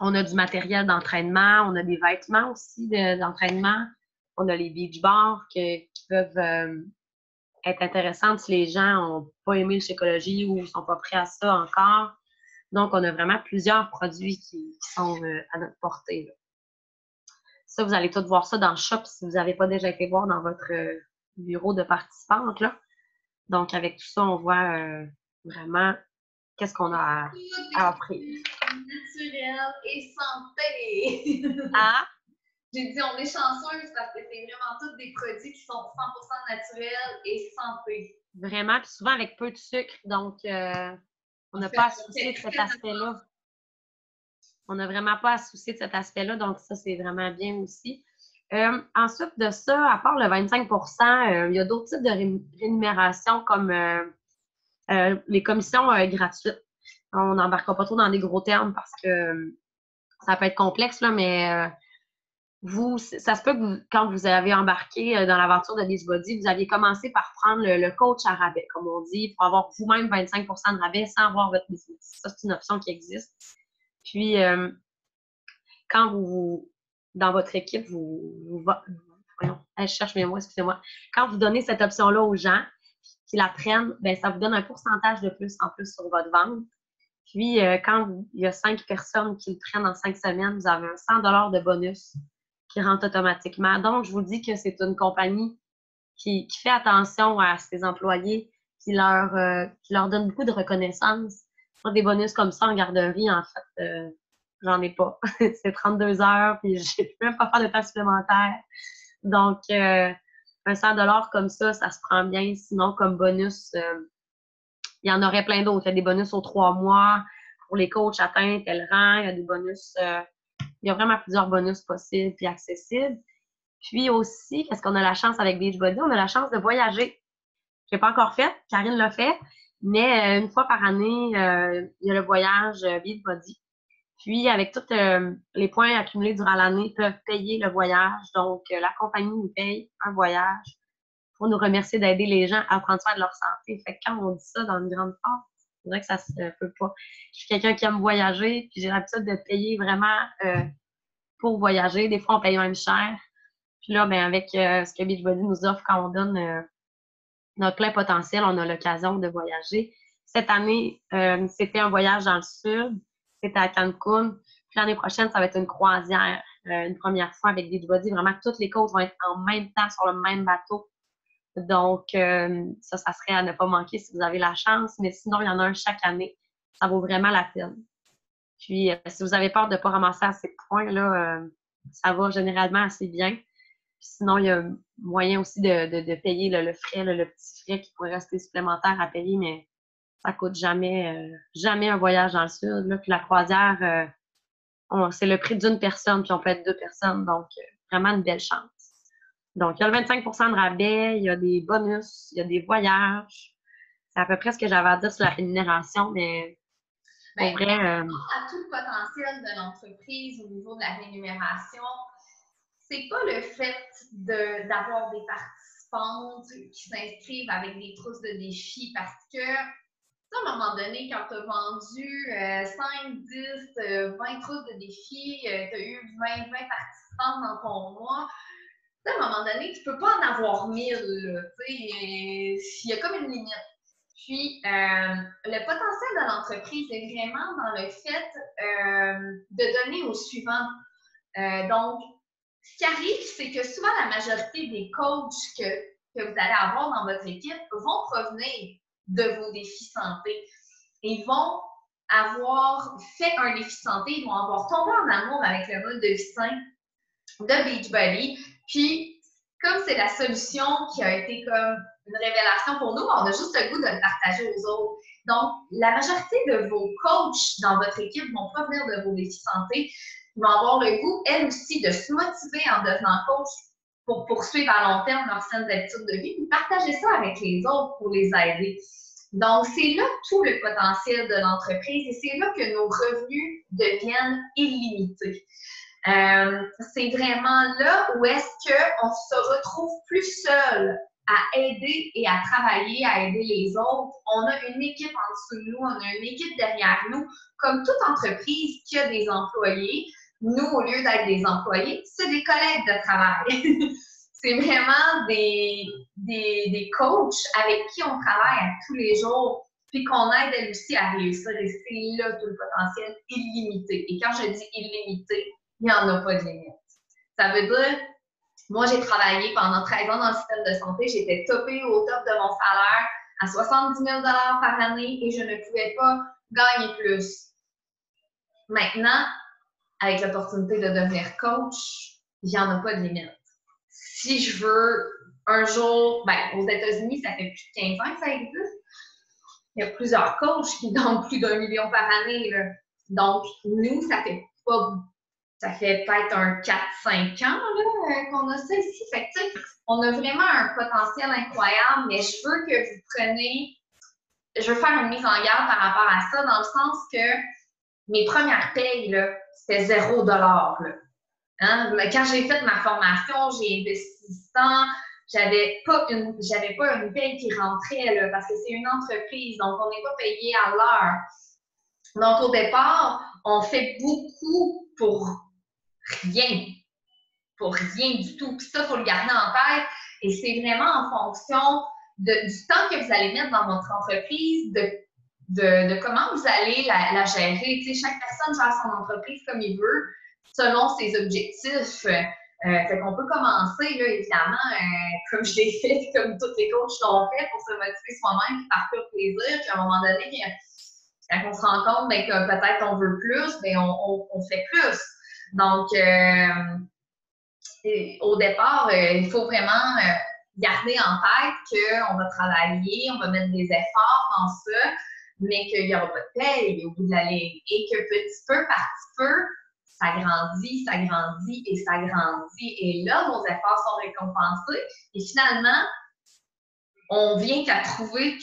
D: on a du matériel d'entraînement, on a des vêtements aussi d'entraînement. On a les beach bars qui peuvent être intéressante si les gens n'ont pas aimé le Shakeology ou ne sont pas prêts à ça encore. Donc, on a vraiment plusieurs produits qui sont à notre portée, là. Ça, vous allez tous voir ça dans le shop si vous n'avez pas déjà été voir dans votre bureau de participante, là. Donc, avec tout ça, on voit vraiment qu'est-ce qu'on a à offrir.
A: Naturel et santé!
D: Ah!
A: J'ai dit, on est chanceuse parce que c'est vraiment tous des produits qui sont 100% naturels et santé.
D: Vraiment, puis souvent avec peu de sucre, donc on n'a pas à se soucier de cet aspect-là. On n'a vraiment pas à se soucier de cet aspect-là, donc ça, c'est vraiment bien aussi. Ensuite de ça, à part le 25 il y a d'autres types de rémunération comme les commissions gratuites. On n'embarquera pas trop dans des gros termes parce que ça peut être complexe, là, mais ça se peut que quand vous avez embarqué dans l'aventure de Beachbody, vous aviez commencé par prendre le coach à rabais, comme on dit, pour avoir vous-même 25 de rabais sans avoir votre business. Ça, c'est une option qui existe. Puis, quand dans votre équipe, voyons, je cherche mes mots, excusez-moi. Quand vous donnez cette option-là aux gens qui la prennent, bien, ça vous donne un pourcentage de plus en plus sur votre vente. Puis, quand il y a 5 personnes qui le prennent en 5 semaines, vous avez un 100 de bonus qui rentre automatiquement. Donc, je vous dis que c'est une compagnie qui fait attention à ses employés, qui leur donne beaucoup de reconnaissance. Des bonus comme ça en garderie, en fait, j'en ai pas. C'est 32 heures, puis je ne peux même pas faire de temps supplémentaire. Donc, un 100 comme ça se prend bien. Sinon, comme bonus, il y en aurait plein d'autres. Il y a des bonus aux 3 mois pour les coachs atteints tel rang. Il y a des bonus, il y a vraiment plusieurs bonus possibles et accessibles. Puis aussi, qu'est-ce qu'on a la chance avec Beachbody? On a la chance de voyager. Je l'ai pas encore fait, Karine l'a fait, mais une fois par année, il y a le voyage Beachbody. Puis, avec tous les points accumulés durant l'année, ils peuvent payer le voyage. Donc, la compagnie nous paye un voyage pour nous remercier d'aider les gens à prendre soin de leur santé. Fait que quand on dit ça dans une grande phrase, c'est vrai que ça se peut pas. Je suis quelqu'un qui aime voyager, puis j'ai l'habitude de payer vraiment pour voyager. Des fois, on paye même cher. Puis là, ben, avec ce que Beachbody nous offre quand on donne notre plein potentiel, on a l'occasion de voyager. Cette année, c'était un voyage dans le sud. C'était à Cancun. Puis l'année prochaine, ça va être une croisière, une première fois avec Beachbody. Vraiment, toutes les côtes vont être en même temps sur le même bateau. Donc, ça serait à ne pas manquer si vous avez la chance. Mais sinon, il y en a un chaque année. Ça vaut vraiment la peine. Puis, si vous avez peur de ne pas ramasser à ces points-là, ça va généralement assez bien. Puis sinon, il y a moyen aussi de payer le frais, le petit frais qui pourrait rester supplémentaire à payer, mais ça ne coûte jamais un voyage dans le sud. Là. Puis la croisière, c'est le prix d'une personne, puis on peut être 2 personnes. Donc, vraiment une belle chance. Donc, il y a le 25 de rabais, il y a des bonus, il y a des voyages. C'est à peu près ce que j'avais à dire sur la rémunération, mais pour vrai...
A: à tout le potentiel de l'entreprise au niveau de la rémunération, c'est pas le fait d'avoir des participantes qui s'inscrivent avec des trousses de défis parce que, à un moment donné, quand tu as vendu 5, 10, 20 trousses de défis, tu as eu 20 participantes dans ton mois, à un moment donné, tu peux pas en avoir 1000. Il y a comme une limite. Puis, le potentiel de l'entreprise est vraiment dans le fait de donner au suivant. Donc, ce qui arrive, c'est que souvent, la majorité des coachs que vous allez avoir dans votre équipe vont provenir de vos défis santé. Ils vont avoir fait un défi santé, ils vont avoir tombé en amour avec le mode de vie sain de Beachbody. Puis, comme c'est la solution qui a été comme une révélation pour nous, on a juste le goût de le partager aux autres. Donc, la majorité de vos coachs dans votre équipe vont provenir de vos défis santé. Ils vont avoir le goût, elles aussi, de se motiver en devenant coach pour poursuivre à long terme leurs saines habitudes de vie, puis partager ça avec les autres pour les aider. Donc, c'est là tout le potentiel de l'entreprise et c'est là que nos revenus deviennent illimités. C'est vraiment là où est-ce qu'on se retrouve plus seul à aider et à travailler, à aider les autres. On a une équipe en dessous de nous, on a une équipe derrière nous. Comme toute entreprise qui a des employés, nous, au lieu d'être des employés, c'est des collègues de travail. c'est vraiment des coachs avec qui on travaille à tous les jours, puis qu'on aide elle aussi à réussir. Et c'est là tout le potentiel illimité. Et quand je dis illimité, il n'y en a pas de limite. Ça veut dire, moi, j'ai travaillé pendant 13 ans dans le système de santé. J'étais topée au top de mon salaire à 70 000 par année et je ne pouvais pas gagner plus. Maintenant, avec l'opportunité de devenir coach, il n'y en a pas de limite. Si je veux un jour, aux États-Unis, ça fait plus de 15 ans que ça existe. Il y a plusieurs coachs qui gagnent plus d'1 million par année, là. Donc, nous, ça fait peut-être un 4-5 ans là, qu'on a ça ici. Fait que, tu sais, on a vraiment un potentiel incroyable, mais je veux que vous preniez... Je veux faire une mise en garde par rapport à ça, dans le sens que mes premières payes, là, c'était 0 $. Là. Hein? Quand j'ai fait ma formation, j'ai investi du temps, j'avais pas une paye qui rentrait, là, parce que c'est une entreprise, donc on n'est pas payé à l'heure. Donc, au départ, on fait beaucoup pour rien du tout. Puis ça, il faut le garder en tête. Et c'est vraiment en fonction du temps que vous allez mettre dans votre entreprise, de comment vous allez la gérer. Tu sais, chaque personne gère son entreprise comme il veut, selon ses objectifs. Fait qu'on peut commencer, là, évidemment, comme je l'ai fait, comme tous les coachs l'ont fait, pour se motiver soi-même et par pur plaisir. Puis à un moment donné, quand on se rend compte que peut-être on veut plus, bien, on fait plus. Donc, au départ, il faut vraiment garder en tête qu'on va travailler, on va mettre des efforts dans ça, mais qu'il n'y aura pas de paye au bout de la ligne. Et que petit peu par petit peu, ça grandit et ça grandit. Et là, nos efforts sont récompensés. Et finalement, on vient qu'à trouver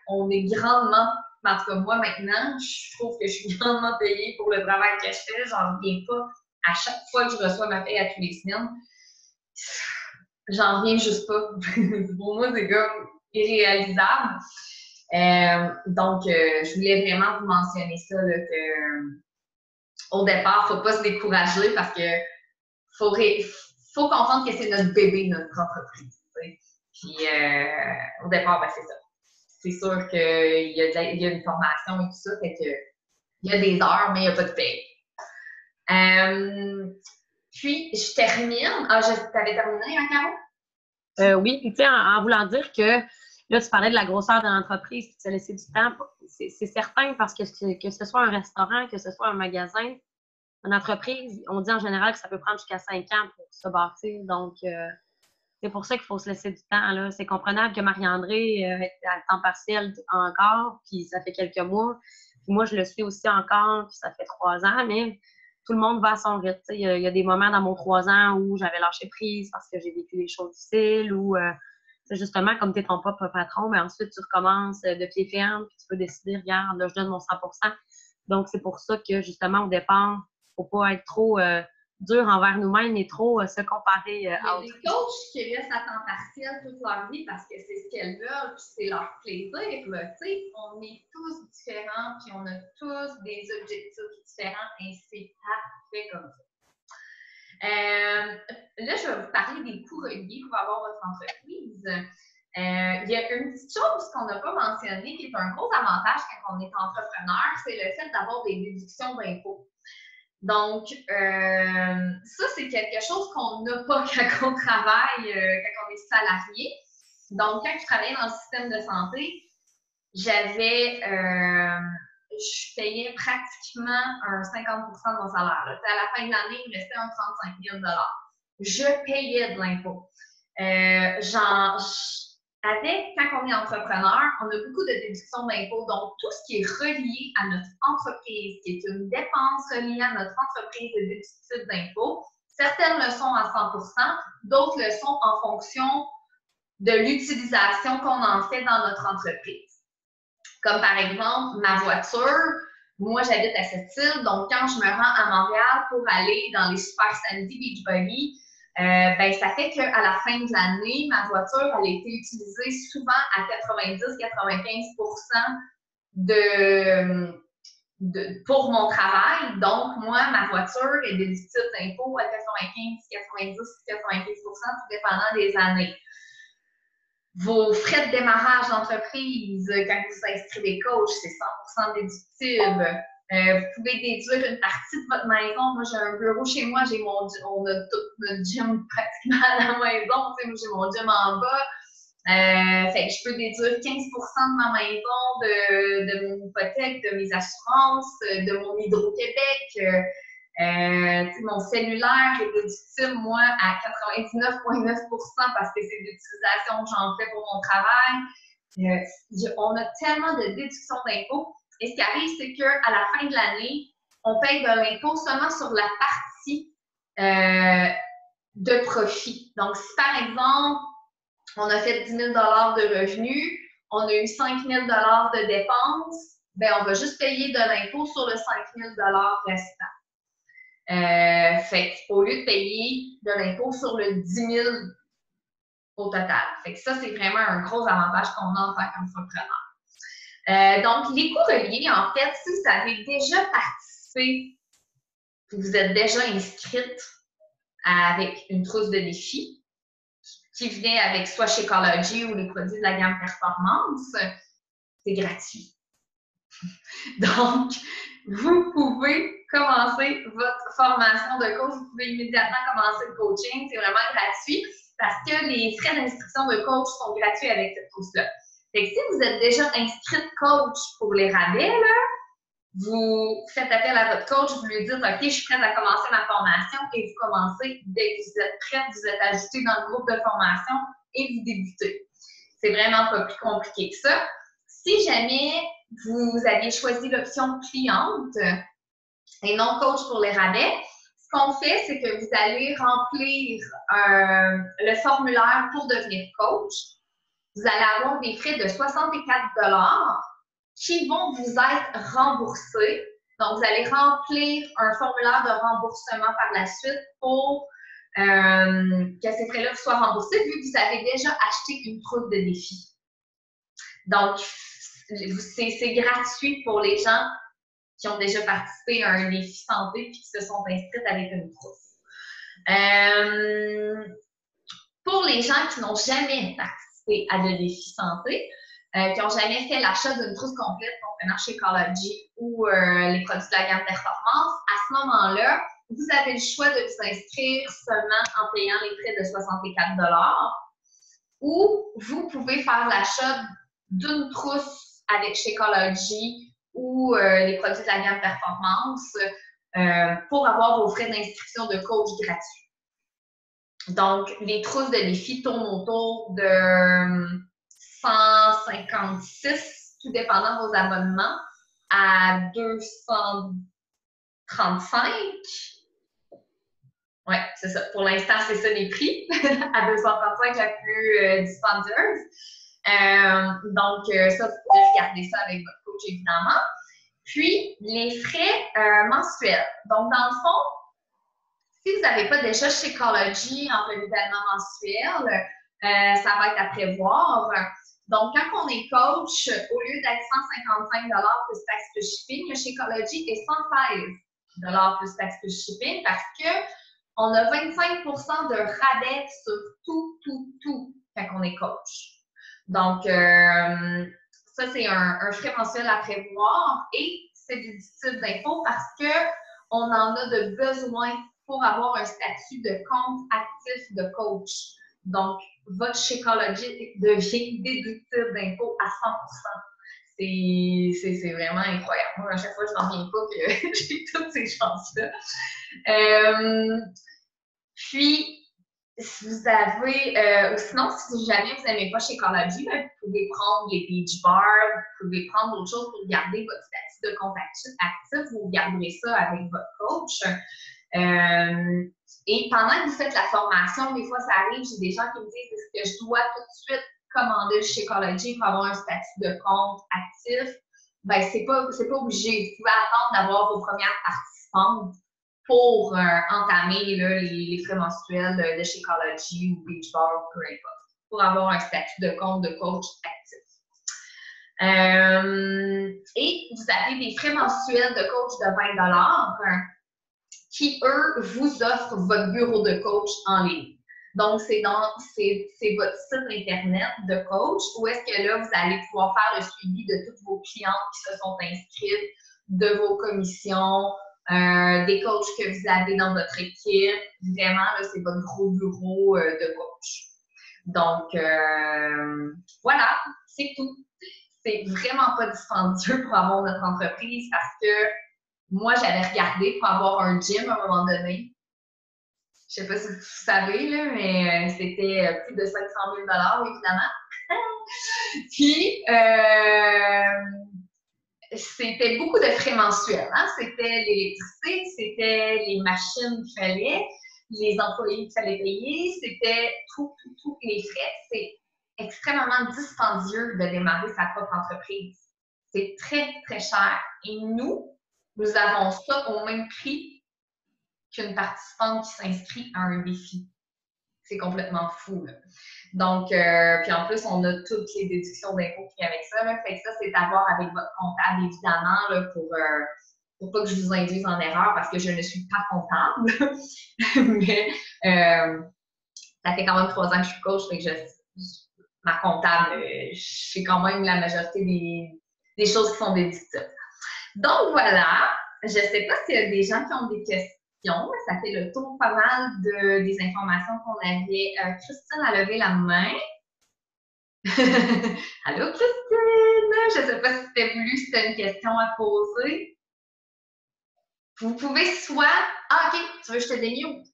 A: qu'on est grandement, en tout cas moi maintenant, je trouve que je suis grandement payée pour le travail que je fais. J'en reviens pas à chaque fois que je reçois ma paye à tous les semaines. J'en reviens juste pas. Pour moi, c'est comme irréalisable. Donc, je voulais vraiment vous mentionner ça, là, que au départ, il ne faut pas se décourager parce que faut comprendre que c'est notre bébé, notre entreprise. T'sais. Puis, au départ, c'est ça. C'est sûr qu'il y a une formation et tout ça, fait que il y a des heures, mais il n'y a pas de paye. Puis, je termine. T'avais terminé, hein, Caro?
D: Oui, puis tu sais, en voulant dire que là, tu parlais de la grosseur de l'entreprise, puis tu as laissé du temps. C'est certain parce que ce soit un restaurant, que ce soit un magasin, une entreprise, on dit en général que ça peut prendre jusqu'à 5 ans pour se bâtir. Donc, c'est pour ça qu'il faut se laisser du temps. Là. C'est comprenable que Marie-André est à temps partiel encore, puis ça fait quelques mois. Puis moi, je le suis aussi encore, puis ça fait 3 ans, mais tout le monde va à son rythme. Il y a des moments dans mon 3 ans où j'avais lâché prise parce que j'ai vécu des choses difficiles ou justement, comme tu es ton propre patron, mais ensuite tu recommences de pied ferme puis tu peux décider, regarde, là, je donne mon 100%. Donc, c'est pour ça que justement, au départ, il ne faut pas être trop dur envers nous-mêmes et trop se comparer à autrui.
A: Il y a des coachs qui restent à temps partiel toute leur vie parce que c'est ce qu'elles veulent puis c'est leur plaisir. Là. On est tous différents puis on a tous des objectifs différents et c'est parfait comme ça. Là, je vais vous parler des coûts reliés pour avoir votre entreprise. Il y a une petite chose qu'on n'a pas mentionnée qui est un gros avantage quand on est entrepreneur, c'est le fait d'avoir des déductions d'impôts. Donc, ça, c'est quelque chose qu'on n'a pas quand on travaille, quand on est salarié. Donc, quand je travaillais dans le système de santé, je payais pratiquement un 50% de mon salaire. Là. À la fin de l'année, il me restait un 35 000 $. Je payais de l'impôt. Quand on est entrepreneur, on a beaucoup de déductions d'impôts. Donc, tout ce qui est relié à notre entreprise, qui est une dépense reliée à notre entreprise de déductible d'impôts, certaines le sont à 100%, d'autres le sont en fonction de l'utilisation qu'on en fait dans notre entreprise. Comme par exemple, ma voiture, moi j'habite à Sept-Îles, donc quand je me rends à Montréal pour aller dans les Super Sandy Beach Buggy, ça fait qu'à la fin de l'année, ma voiture elle a été utilisée souvent à 90-95% pour mon travail. Donc, moi, ma voiture est déductible d'impôt à 95, 90, 95 tout dépendant des années. Vos frais de démarrage d'entreprise, quand vous inscrivez coach, c'est 100% déductible. Vous pouvez déduire une partie de votre maison. Moi, j'ai un bureau chez moi, on a tout notre gym pratiquement à la maison. Tu sais, moi, j'ai mon gym en bas. Fait que je peux déduire 15% de ma maison, de mon hypothèque, de mes assurances, de mon Hydro-Québec. Mon cellulaire est déductible, moi, à 99,9% parce que c'est l'utilisation que j'en fais pour mon travail. On a tellement de déductions d'impôts. Et ce qui arrive, c'est qu'à la fin de l'année, on paye de l'impôt seulement sur la partie de profit. Donc, si par exemple, on a fait 10 000 de revenus, on a eu 5 000 de dépenses, bien, on va juste payer de l'impôt sur le 5 000 restant. Fait qu'au lieu de payer de l'impôt sur le 10 000 au total. Fait que ça, c'est vraiment un gros avantage qu'on a en tant qu'entrepreneur. Donc, les coûts reliés, en fait, si vous avez déjà participé, vous êtes déjà inscrite avec une trousse de défi qui venait avec soit Shakeology ou les produits de la gamme Performance, c'est gratuit. Donc, vous pouvez commencer votre formation de coach. Vous pouvez immédiatement commencer le coaching. C'est vraiment gratuit parce que les frais d'inscription de coach sont gratuits avec cette trousse-là. Fait que si vous êtes déjà inscrite coach pour les rabais, là, vous faites appel à votre coach, vous lui dites « OK, je suis prête à commencer ma formation » et vous commencez dès que vous êtes prête, vous êtes ajouté dans le groupe de formation et vous débutez. C'est vraiment pas plus compliqué que ça. Si jamais vous aviez choisi l'option cliente et non coach pour les rabais, ce qu'on fait, c'est que vous allez remplir le formulaire pour devenir coach. Vous allez avoir des frais de 64 qui vont vous être remboursés. Donc, vous allez remplir un formulaire de remboursement par la suite pour que ces frais-là soient remboursés vu que vous avez déjà acheté une trousse de défi. Donc, c'est gratuit pour les gens qui ont déjà participé à un défi santé et qui se sont inscrits avec une trousse. Pour les gens qui n'ont jamais participé à de défi santé, qui n'ont jamais fait l'achat d'une trousse complète comprenant Shakeology ou les produits de la gamme Performance, à ce moment-là, vous avez le choix de vous inscrire seulement en payant les frais de 64 ou vous pouvez faire l'achat d'une trousse avec Shakeology ou les produits de la gamme Performance pour avoir vos frais d'inscription de coach gratuits. Donc, les trousses de défi tournent autour de 156, tout dépendant de vos abonnements, à 235. Oui, c'est ça. Pour l'instant, c'est ça les prix. À 235, la plus dispendieuse. Donc, ça, vous pouvez regarder ça avec votre coach, évidemment. Puis, les frais mensuels. Donc, dans le fond, si vous n'avez pas déjà Shakeology en renouvellement mensuel, ça va être à prévoir. Donc, quand on est coach, au lieu d'être 155 plus taxes plus shipping, le Shakeology est 116 plus taxes plus shipping parce qu'on a 25 de rabais sur tout quand on est coach. Donc, ça, c'est un frais mensuel à prévoir et c'est déductible d'impôt parce qu'on en a de besoin pour avoir un statut de compte actif de coach. Donc, votre Shakeology devient déductible d'impôt à 100%. C'est vraiment incroyable. Moi, à chaque fois, je n'en reviens pas que j'ai toutes ces chances-là. Puis, si vous avez, ou sinon, si jamais vous n'aimez pas Shakeology, vous pouvez prendre les beach bars, vous pouvez prendre d'autres choses pour garder votre statut de compte actif. Vous garderez ça avec votre coach. Et pendant que vous faites la formation, des fois, ça arrive, j'ai des gens qui me disent est-ce que je dois tout de suite commander le Shakeology pour avoir un statut de compte actif? Ben, c'est pas obligé. Vous pouvez attendre d'avoir vos premières participantes pour entamer là, les frais mensuels de Shakeology ou Beach Bar, peu importe, pour avoir un statut de compte de coach actif. Et vous avez des frais mensuels de coach de 20 qui, eux, vous offrent votre bureau de coach en ligne. Donc, c'est votre site Internet de coach où est-ce que là, vous allez pouvoir faire le suivi de tous vos clients qui se sont inscrits, de vos commissions, des coachs que vous avez dans votre équipe. Vraiment, là, c'est votre gros bureau de coach. Donc, voilà, c'est tout. C'est vraiment pas dispendieux pour avoir notre entreprise parce que moi, j'avais regardé pour avoir un gym à un moment donné. Je sais pas si vous savez, là, mais c'était plus de 500 000 évidemment. Puis, c'était beaucoup de frais mensuels. Hein? C'était l'électricité, c'était les machines qu'il fallait, les employés qu'il fallait payer, c'était tous les frais. C'est extrêmement dispendieux de démarrer sa propre entreprise. C'est très, très cher. Et nous avons ça au même prix qu'une participante qui s'inscrit à un défi. C'est complètement fou, là. Donc, puis en plus, on a toutes les déductions d'impôts qui viennent avec ça, là. Fait que ça, c'est à voir avec votre comptable, évidemment, là, pour pas que je vous induise en erreur, parce que je ne suis pas comptable. Mais ça fait quand même 3 ans que je suis coach, fait que ma comptable, je fais quand même la majorité des choses qui sont déductibles. Donc, voilà. Je ne sais pas s'il y a des gens qui ont des questions. Ça fait le tour pas mal des informations qu'on avait. Christine a levé la main. Allô, Christine! Je ne sais pas si c'était voulu, si tu as une question à poser. Vous pouvez soit... Ah, OK, tu veux que je te démute?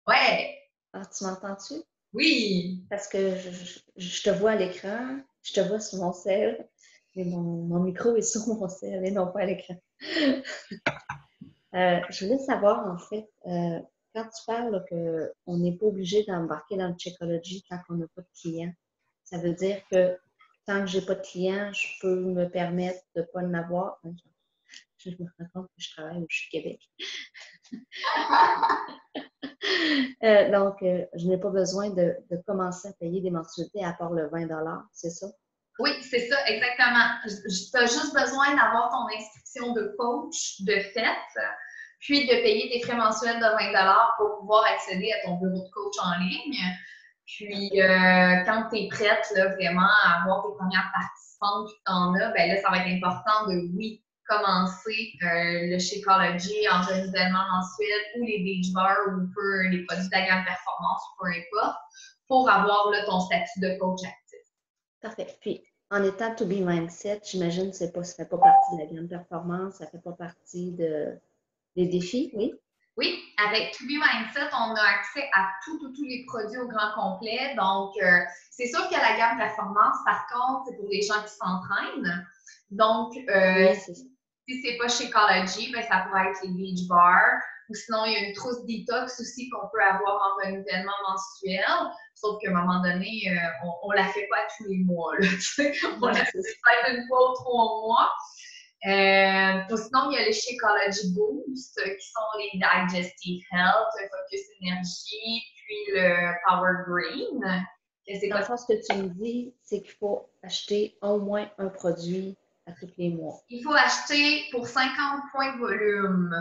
A: Ouais!
E: Ah, tu m'entends-tu?
A: Oui!
E: Parce que je te vois à l'écran, je te vois sur mon cell, mais mon micro est sur mon cell et non pas à l'écran. Je voulais savoir, en fait, quand tu parles qu'on n'est pas obligé d'embarquer dans le Shakeology quand on n'a pas de clients, ça veut dire que tant que j'ai pas de clients, je peux me permettre de ne pas en avoir. Je me rends compte que je travaille au Québec. Donc, je n'ai pas besoin de commencer à payer des mensualités à part le 20 $, c'est ça?
A: Oui, c'est ça, exactement. Tu as juste besoin d'avoir ton inscription de coach de fait, puis de payer tes frais mensuels de 20 $ pour pouvoir accéder à ton bureau de coach en ligne. Puis, quand tu es prête là, vraiment à avoir tes premières participantes, puis tu en as, ben là, ça va être important de, oui, commencer le Shakeology en renouvellement mensuel ou les beach bars ou les produits de la gamme performance, peu importe, pour avoir là, ton statut de coach actif.
E: Parfait. Puis, en étant To Be Mindset, j'imagine que ça ne fait pas partie de la gamme performance, ça ne fait pas partie des défis, oui?
A: Oui, avec To Be Mindset, on a accès à tous les produits au grand complet. Donc, c'est sûr que la gamme performance, par contre, c'est pour les gens qui s'entraînent. Donc,
E: oui,
A: si c'est pas Shakeology, ben, ça pourrait être les beach bars. Ou sinon, il y a une trousse detox aussi qu'on peut avoir en renouvellement mensuel. Sauf qu'à un moment donné, on la fait pas tous les mois. Là, on la fait peut-être une fois ou 3 mois. Sinon, il y a les Shakeology Boost qui sont les Digestive Health, le Focus Energy, puis le Power Green.
E: Dans le fond, ce que tu me dis, c'est qu'il faut acheter au moins un produit à tous les mois. Il
A: faut acheter pour 50 points de volume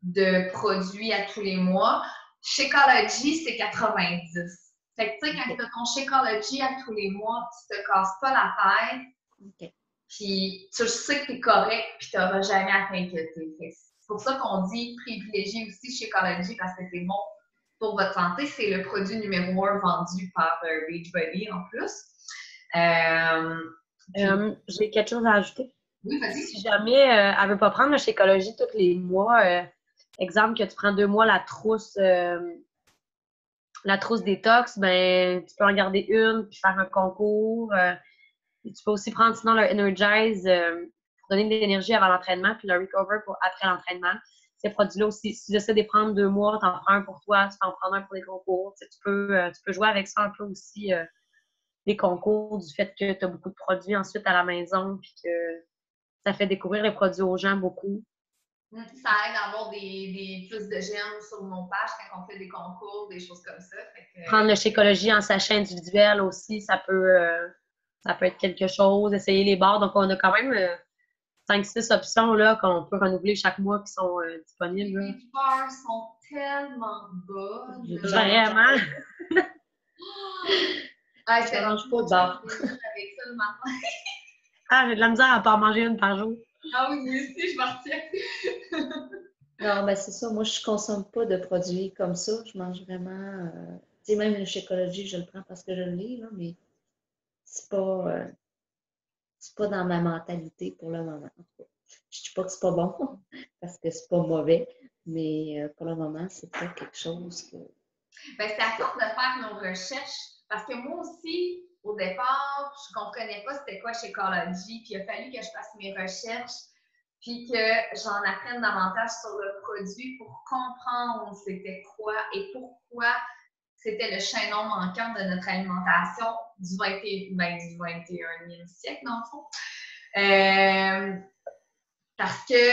A: de produits à tous les mois. Shakeology, c'est 90. Fait que tu sais, quand tu as ton Shakeology à tous les mois, tu te casses pas la tête.
E: OK.
A: Puis tu sais que tu es correct, puis tu n'auras jamais à t'inquiéter. C'est pour ça qu'on dit privilégier aussi Shakeology parce que c'est bon pour votre santé. C'est le produit numéro 1 vendu par Beachbody en plus.
D: J'ai quelque chose à ajouter.
A: Oui, vas-y.
D: Si jamais elle ne veut pas prendre le Shakeology tous les mois, exemple que tu prends 2 mois la trousse détox, ben tu peux en garder une puis faire un concours. Et tu peux aussi prendre sinon le Energize pour donner de l'énergie avant l'entraînement, puis le Recover pour après l'entraînement. Ces produits-là aussi, si tu décides de prendre 2 mois, tu en prends un pour toi, tu peux en prendre un pour les concours. Tu peux jouer avec ça un peu aussi, les concours, du fait que tu as beaucoup de produits ensuite à la maison, puis que ça fait découvrir les produits aux gens beaucoup.
A: Ça aide à avoir des plus de gemmes sur nos pages quand on fait des concours, des choses comme ça.
D: Prendre le Shakeology en sachet individuel aussi, ça peut être quelque chose. Essayer les bars. Donc, on a quand même 5-6 options là, qu'on peut renouveler chaque mois qui sont disponibles.
A: Les peurs sont tellement bonnes.
D: Vraiment.
A: Ah,
E: Je mange pas de beurre.
A: avec ça le matin.
D: Ah, j'ai de la misère à pas en manger une par jour.
A: Ah oui, moi aussi, je m'en retiens.
E: Non, mais c'est ça. Moi, je consomme pas de produits comme ça. Je mange vraiment. Tu sais, même le Shakeology, je le prends parce que je le lis, là, mais c'est pas dans ma mentalité pour le moment. En tout cas, je dis pas que c'est pas bon, parce que c'est pas mauvais, mais pour le moment, c'est pas quelque chose que.
A: Ben, c'est à force de faire nos recherches. Parce que moi aussi, au départ, je comprenais pas c'était quoi Shakeology, puis il a fallu que je fasse mes recherches, puis que j'en apprenne davantage sur le produit pour comprendre c'était quoi et pourquoi c'était le chaînon manquant de notre alimentation du 21e siècle, dans le fond. Parce que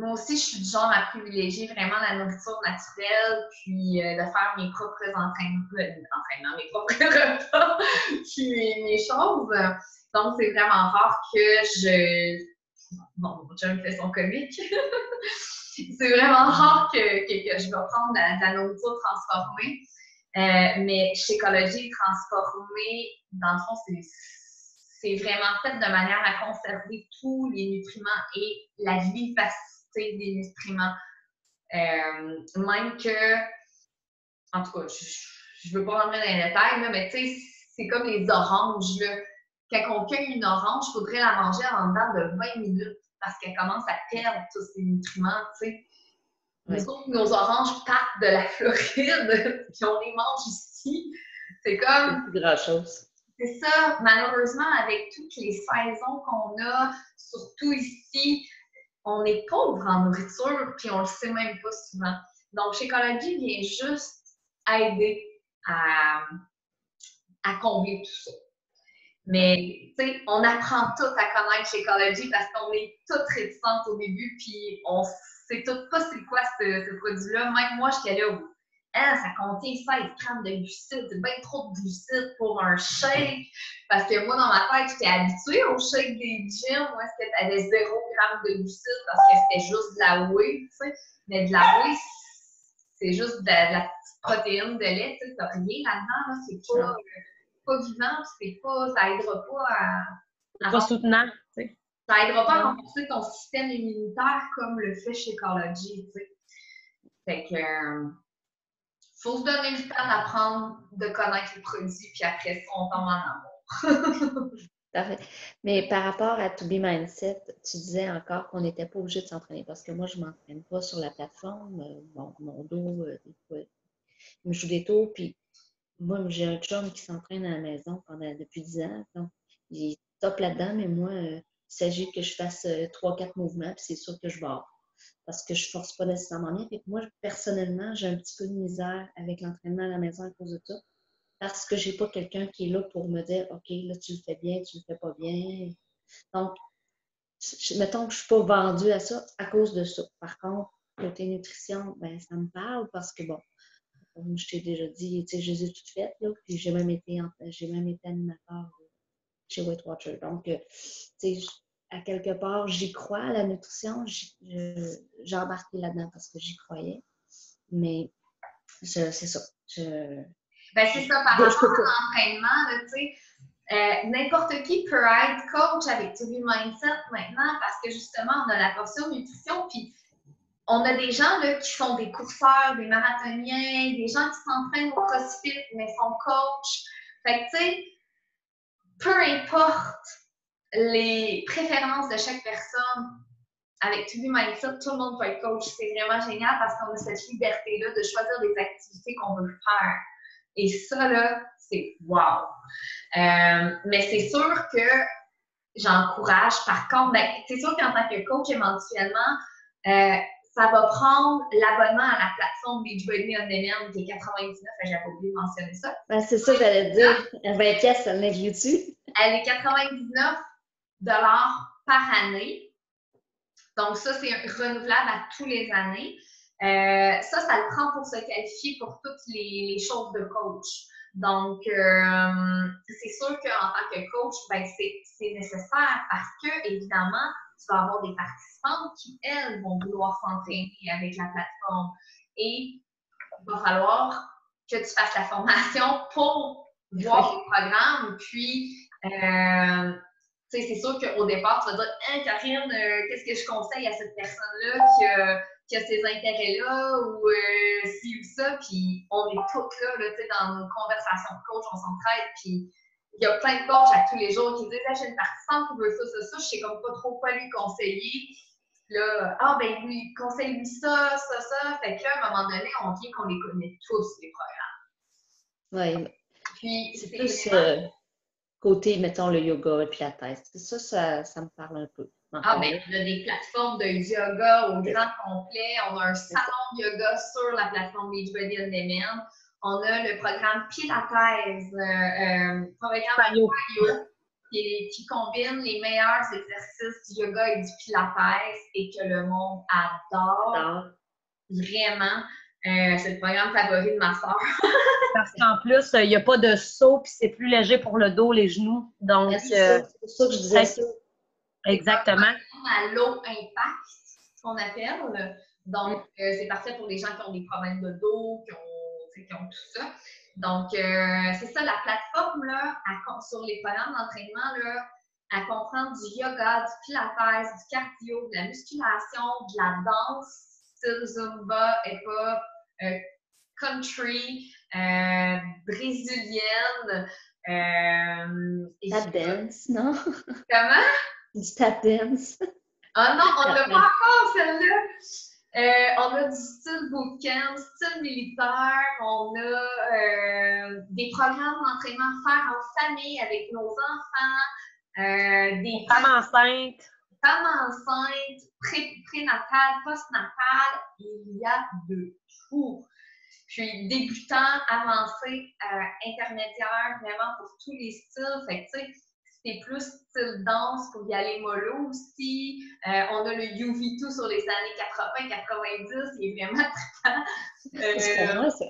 A: moi aussi, je suis du genre à privilégier vraiment la nourriture naturelle, puis de faire mes propres entraînements, mes propres repas, puis mes choses. Donc, c'est vraiment rare que bon, mon chum fait son comique. C'est vraiment rare que je vais prendre de la nourriture transformée. Mais Shakeology transformée, dans le fond, c'est vraiment fait de manière à conserver tous les nutriments et la vivacité des nutriments. Même que, en tout cas, je ne veux pas rentrer dans les détails, là, mais tu sais, c'est comme les oranges. Là. Quand on cueille une orange, il faudrait la manger en dedans de 20 minutes parce qu'elle commence à perdre tous ses nutriments, tu sais. Nous autres, nos oranges partent de la Floride, puis on les mange ici. C'est comme...
E: C'est plus grand-chose.
A: C'est ça, malheureusement, avec toutes les saisons qu'on a, surtout ici, on est pauvre en nourriture, puis on le sait même pas souvent. Donc, Shakeology vient juste aider à combler tout ça. Mais, tu sais, on apprend tout à connaître Shakeology parce qu'on est toutes réticentes au début, puis on sait tout pas c'est quoi ce produit-là. Même moi, j'étais là où ça comptait 16 grammes de glucides, c'est bien trop de glucides pour un shake. Parce que moi, dans ma tête, j'étais habituée au shake des gyms. Moi, c'était à des 0 grammes de glucides parce que c'était juste de la whey, tu sais. Mais de la whey, c'est juste de la petite protéine de lait, tu sais. T'as rien là-dedans, là. C'est pas vivant, ça aidera pas à
D: pas soutenant, tu sais.
A: Ça aidera pas à renforcer ton système immunitaire comme le fait Shakeology, tu sais. Fait que faut se donner le temps d'apprendre, de connaître les produits, puis après ça, on tombe en amour.
E: Parfait. Mais par rapport à To Be Mindset, tu disais encore qu'on n'était pas obligé de s'entraîner parce que moi, je ne m'entraîne pas sur la plateforme. Bon, mon dos, des fois, il me joue des tours. Puis moi, j'ai un chum qui s'entraîne à la maison depuis 10 ans. Donc, il est top là-dedans, mais moi, il s'agit que je fasse 3-4 mouvements, puis c'est sûr que je barre. Parce que je ne force pas nécessairement bien. Fait que moi, personnellement, j'ai un petit peu de misère avec l'entraînement à la maison à cause de ça. Parce que je n'ai pas quelqu'un qui est là pour me dire OK, là, tu le fais bien, tu le fais pas bien. Donc, mettons que je ne suis pas vendue à ça à cause de ça. Par contre, côté nutrition, ben, ça me parle parce que, bon, comme je t'ai déjà dit, tu sais, je les ai toutes faites, là, puis j'ai même été animateur chez Weight Watcher. Donc, tu sais, à quelque part, j'y crois à la nutrition. J'ai embarqué là-dedans parce que j'y croyais. Mais c'est ça.
A: Ben, c'est ça, par rapport à l'entraînement, tu sais, n'importe qui peut être coach avec To Be Mindset maintenant parce que justement, on a la portion nutrition, puis on a des gens là, qui sont des courseurs, des marathoniens, des gens qui s'entraînent au CrossFit, mais sont coach. Fait que, tu sais, peu importe les préférences de chaque personne, avec To Be Mindset, tout le monde peut être coach. C'est vraiment génial parce qu'on a cette liberté-là de choisir des activités qu'on veut faire. Et ça, là, c'est wow! Mais c'est sûr que j'encourage. Par contre, ben, c'est sûr qu'en tant que coach, éventuellement, ça va prendre l'abonnement à la plateforme Beachbody On Demand qui est 99, j'avais oublié de mentionner ça.
E: Ben, c'est ça, j'allais dire. 20 pièces, ça l'inclut-tu?
A: Elle est 99 par année. Donc, ça, c'est renouvelable à tous les années. Ça le prend pour se qualifier pour toutes les choses de coach. Donc, c'est sûr qu'en tant que coach, ben, c'est nécessaire parce que, évidemment, tu vas avoir des participantes qui, elles, vont vouloir s'entraîner avec la plateforme. Et il va falloir que tu fasses la formation pour voir les programmes. Puis, c'est sûr qu'au départ, tu vas dire hey, Karine, qu'est-ce que je conseille à cette personne-là qui a ces intérêts-là ou ci ou ça. Puis, on est toutes là, dans une conversation de coach, on s'entraide. Puis, il y a plein de coachs à tous les jours qui disent j'ai une participante qui veut ça. Je sais comme pas trop quoi lui conseiller. Là, ben lui, conseille-lui ça. Fait que là, à un moment donné, on vient qu'on les connaît tous, les programmes.
E: Oui.
A: Puis,
E: C'est plus côté, mettons, le yoga et pilates. Ça me parle un peu.
A: Ben, on a des plateformes de yoga au grand complet. On a un salon de yoga sur la plateforme Beachbody on Demand. On a le programme Pilates, programme Yoga, qui combine les meilleurs exercices du yoga et du pilates et que le monde adore. Vraiment. C'est le programme favori de ma soeur.
D: Parce qu'en plus, il n'y a pas de saut, puis c'est plus léger pour le dos, les genoux. Donc,
E: c'est pour ça que je disais ça.
D: Exactement.
A: À low impact, ce qu'on appelle. Donc, c'est parfait pour les gens qui ont des problèmes de dos, qui ont tout ça. Donc, c'est ça, la plateforme, là, sur les programmes d'entraînement, là, elle comprend du yoga, du pilates, du cardio, de la musculation, de la danse, style Zumba, hip-hop, country, brésilienne.
E: Tap dance, non?
A: Comment?
E: Du tap dance.
A: Ah non, on l'a pas encore, celle-là. On a du style bootcamp, style militaire, on a des programmes d'entraînement à faire en famille avec nos enfants, des
D: femmes
A: enceintes, prénatales, postnatales, il y a de tout. Puis débutant, avancé, intermédiaire, vraiment pour tous les styles. Fait que tu sais, c'est plus style danse pour y aller mollo aussi. On a le UV2 sur les années 80-90, il est vraiment trippant.
E: C'est pour moi, ça.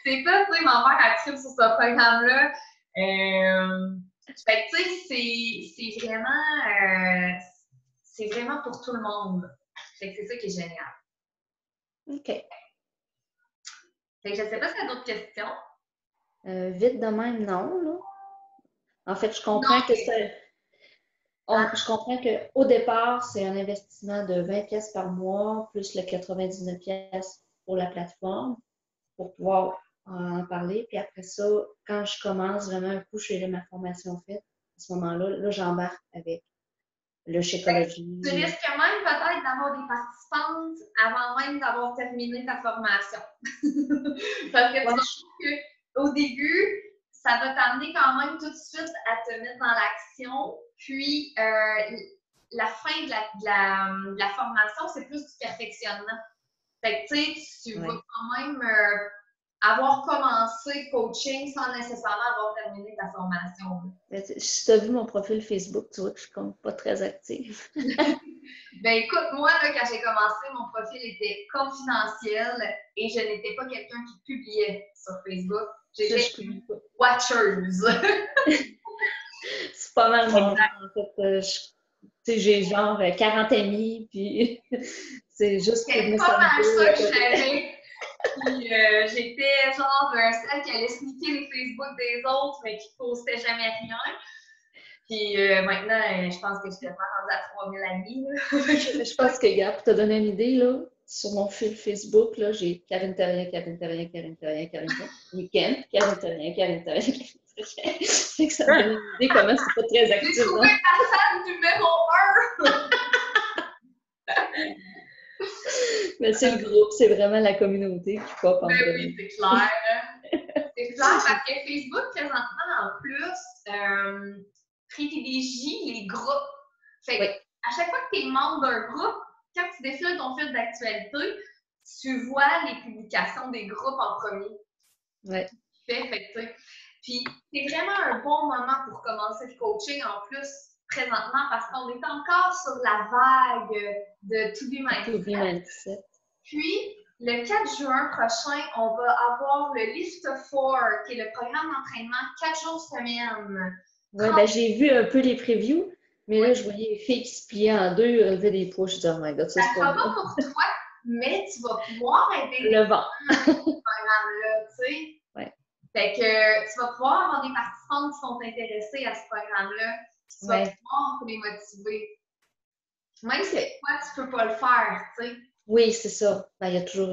A: C'est ça, tu sais, ma mère a trippé sur ce programme-là. Fait que tu sais, c'est vraiment pour tout le monde. Fait que c'est ça qui est génial.
E: OK.
A: Fait que je sais pas si tu as d'autres questions.
E: Vite de même, non, là. En fait, je comprends je comprends qu'au départ, c'est un investissement de 20$ par mois, plus le 99$ pour la plateforme, pour pouvoir en parler. Puis après ça, quand je commence vraiment un coup, j'ai ma formation faite, à ce moment-là, là, j'embarque avec le Shakeology.
A: Tu risques même peut-être d'avoir des participantes avant même d'avoir terminé ta formation. Parce que tu vois qu'au début, ça va t'amener quand même tout de suite à te mettre dans l'action. Puis, la fin de la formation, c'est plus du perfectionnement. Fait que, tu sais, tu vas quand même avoir commencé le coaching sans nécessairement avoir terminé ta formation.
E: Si tu as vu mon profil Facebook, tu vois que je ne suis pas très active.
A: Ben écoute, moi, là, quand j'ai commencé, mon profil était confidentiel et je n'étais pas quelqu'un qui publiait sur Facebook. J'étais une watcheuse.
E: C'est pas mal mon temps, en fait. J'ai genre 40 amis, puis c'est juste pour me
A: pas mal ça que j'avais. Puis j'étais genre celle qui allait sneaker les Facebook des autres, mais qui postait jamais rien. Puis maintenant, je pense que je suis rendue à 3000 amis.
E: Je pense que, gars, pour te donner une idée, là, sur mon fil Facebook, là, j'ai Karine Therrien, Weekend, Karine Therrien. C'est que ça me donne une idée comment c'est pas très actif.
A: J'ai trouvé personne numéro 1!
E: Mais c'est le groupe, c'est vraiment la communauté qui pop en
A: premier. Oui, c'est clair. C'est clair parce que Facebook, présentement, en plus, privilégie les groupes. Fait que, à chaque fois que tu es membre d'un groupe, quand tu défiles ton fil d'actualité, tu vois les publications des groupes en premier.
E: Ouais.
A: Fait que, puis, c'est vraiment un bon moment pour commencer le coaching en plus présentement parce qu'on est encore sur la vague de To Be Mindset.
E: To Be Mindset.
A: Puis, Le 4 juin prochain, on va avoir le Lift 4, qui est le programme d'entraînement 4 jours semaine.
E: Oui, ben j'ai vu un peu les previews, mais là, je voyais les filles qui se pliaient en deux, lever des poids. Je disais, oh my god, ça
A: Ça
E: c'est
A: sera
E: pas
A: pas
E: bon.
A: pour toi, mais tu vas pouvoir aider
E: Le vent.
A: ce programme-là, tu sais.
E: Ouais.
A: Fait que tu vas pouvoir avoir des participants qui sont intéressés à ce programme-là. Tu vas pouvoir les motiver. Même si toi, tu peux pas le faire, tu sais.
E: Oui, c'est ça. Ben, il y a toujours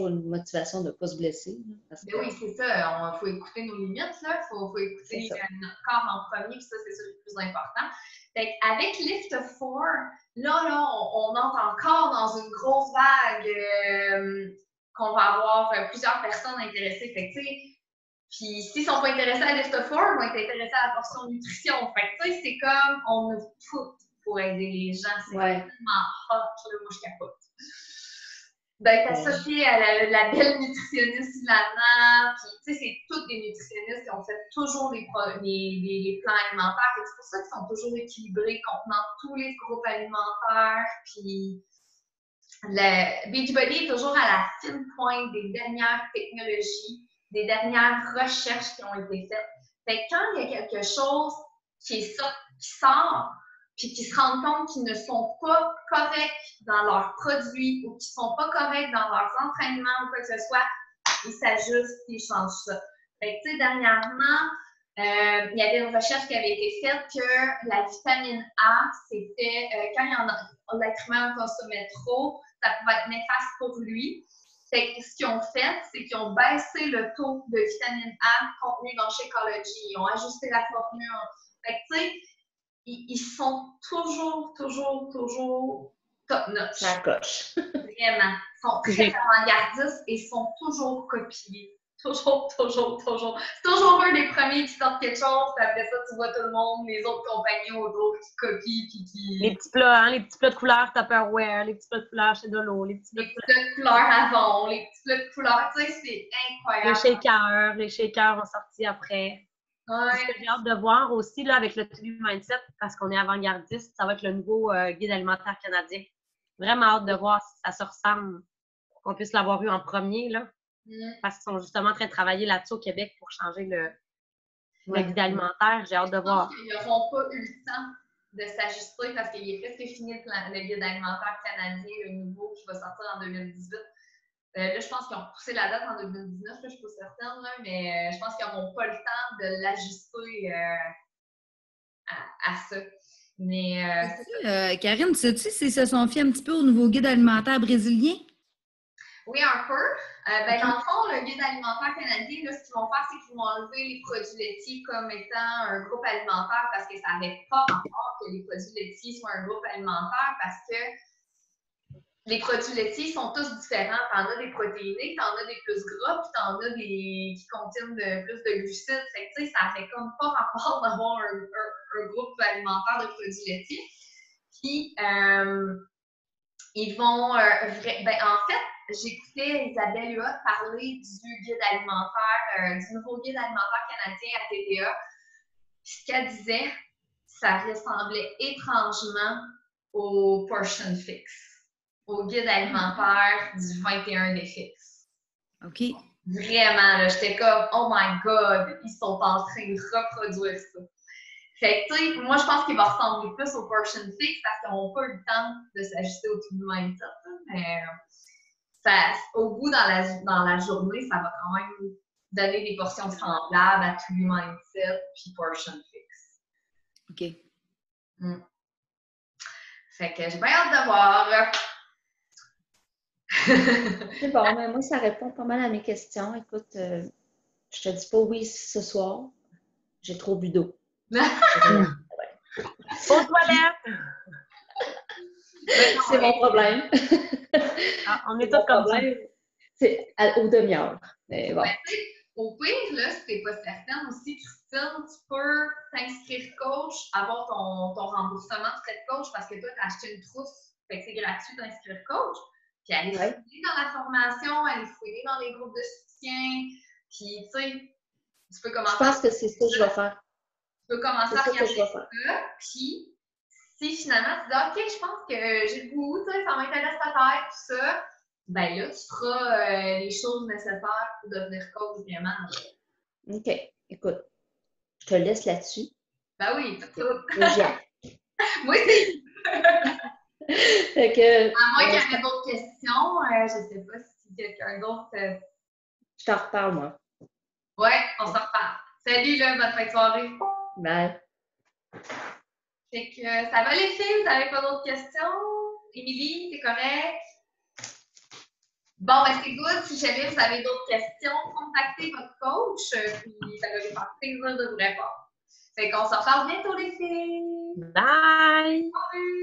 E: une motivation de ne pas se blesser. Parce que...
A: Ben oui, c'est ça. Il faut écouter nos limites, là. Faut écouter notre corps en premier, puis ça, c'est ça le plus important. Fait qu'avec Lift 4, là, on entre encore dans une grosse vague qu'on va avoir plusieurs personnes intéressées. Fait que, tu sais, puis s'ils sont pas intéressés à Lift 4, ils vont être intéressés à la portion nutrition. Fait que, tu sais, c'est comme on a tout pour aider les gens. C'est tellement hot, là. Moi, je capote. D'être associée à la belle nutritionniste Lana, puis tu sais, c'est toutes des nutritionnistes qui ont fait toujours les plans alimentaires, et c'est pour ça qu'ils sont toujours équilibrés, contenant tous les groupes alimentaires, puis le Beachbody est toujours à la fine pointe des dernières technologies, des dernières recherches qui ont été faites. Fait que quand il y a quelque chose qui sort, puis qui se rendent compte qu'ils ne sont pas corrects dans leurs produits ou qu'ils ne sont pas corrects dans leurs entraînements ou quoi que ce soit, ils s'ajustent et ils changent ça. Fait que, tu sais, dernièrement, il y avait une recherche qui avait été faite que la vitamine A, c'était, quand l'être humain en consommait trop, ça pouvait être néfaste pour lui. Fait que ce qu'ils ont fait, c'est qu'ils ont baissé le taux de vitamine A contenu dans Shakeology. Ils ont ajusté la formule. Fait que, tu sais, ils sont toujours top-notch.
E: La coche.
A: Vraiment. Ils sont très avant-gardistes et sont toujours copiés. Toujours. C'est toujours un des premiers qui sortent quelque chose, puis après ça, tu vois tout le monde, les autres compagnies autour qui copient, puis qui...
D: Les petits plats, les petits plats de couleur Tupperware, les petits plats de couleur chez Dolo, les petits plats
A: de couleur Avon, les petits plats de couleur, tu sais, c'est incroyable.
D: Les shakers ont sorti après.
A: Ouais.
D: Ce que j'ai hâte de voir aussi là, avec le Tribu Mindset, parce qu'on est avant-gardiste, ça va être le nouveau guide alimentaire canadien. Vraiment hâte de voir si ça se ressemble, qu'on puisse l'avoir eu en premier, là. Parce qu'ils sont justement en train de travailler là-dessus au Québec pour changer le guide alimentaire. J'ai hâte de voir.
A: Ils n'auront pas eu le temps de s'ajuster parce qu'il est presque fini le guide alimentaire canadien, le nouveau qui va sortir en 2018. Là, je pense qu'ils ont poussé la date en 2019, là, je ne suis pas certaine, là, mais je pense qu'ils n'auront pas le temps de l'ajuster à ça. Mais
C: Karine, sais-tu si se sont fait un petit peu au nouveau guide alimentaire brésilien?
A: Oui, un peu. Dans le fond, le guide alimentaire canadien, là, ce qu'ils vont faire, c'est qu'ils vont enlever les produits laitiers comme étant un groupe alimentaire parce que ça n'avait pas rapport que les produits laitiers soient un groupe alimentaire parce que les produits laitiers sont tous différents. T'en as des protéinés, t'en as des plus gras, puis t'en as des qui contiennent plus de glucides. Fait que, tu sais, ça fait comme pas rapport d'avoir un groupe alimentaire de produits laitiers. Puis, ils vont... en fait, j'écoutais Isabelle Huot parler du guide alimentaire, du nouveau guide alimentaire canadien à TVA. Puis, ce qu'elle disait, ça ressemblait étrangement au Portion Fix, au guide alimentaire du 21 des Fix.
C: OK.
A: Vraiment, là, j'étais comme, oh my God, ils sont en train de reproduire ça. Fait que, tu sais, moi, je pense qu'il va ressembler plus au Portion Fix parce qu'ils n'ont pas eu le temps de s'ajuster au tout de même temps. Mais au bout, dans la journée, ça va quand même donner des portions semblables à tout le mindset puis Portion Fix.
C: OK.
A: Fait que j'ai bien hâte de voir.
E: C'est bon, mais moi, ça répond pas mal à mes questions. Écoute, je te dis pas oui ce soir. J'ai trop bu d'eau.
D: Aux toilettes!
E: C'est mon problème.
D: On est tous comme ça.
E: C'est aux demi-heures. Mais bon.
A: Au pire, là, si t'es pas certaine aussi, Christine, tu peux t'inscrire coach, avoir ton remboursement de frais de coach parce que toi, tu as acheté une trousse. Fait que c'est gratuit d'inscrire coach. Puis aller fouiller dans la formation, aller fouiller dans les groupes de soutien. Puis, tu sais, tu peux commencer.
E: Je pense que c'est ça que je vais faire.
A: Tu peux commencer à regarder ça. Puis, si finalement tu dis, OK, je pense que j'ai le goût, ça m'intéresse peut-être, tout ça, ben là, tu feras les choses nécessaires pour devenir coach vraiment.
E: OK. Écoute, je te laisse là-dessus.
A: Ben oui, c'est tout. Moi, c'est.
E: Fait que,
A: À moins qu'il y ait d'autres questions, je sais pas si quelqu'un d'autre.
E: je t'en reparle, moi.
A: Ouais, on s'en reparle. Salut, là, bonne fin de soirée.
E: Bye.
A: Fait que ça va les filles, vous n'avez pas d'autres questions? Émilie, t'es correct? Bon, ben c'est good. Si jamais vous avez d'autres questions, contactez votre coach, puis ça va lui faire plaisir de vous répondre. Fait qu'on se reparle bientôt les filles!
D: Bye!
A: Salut!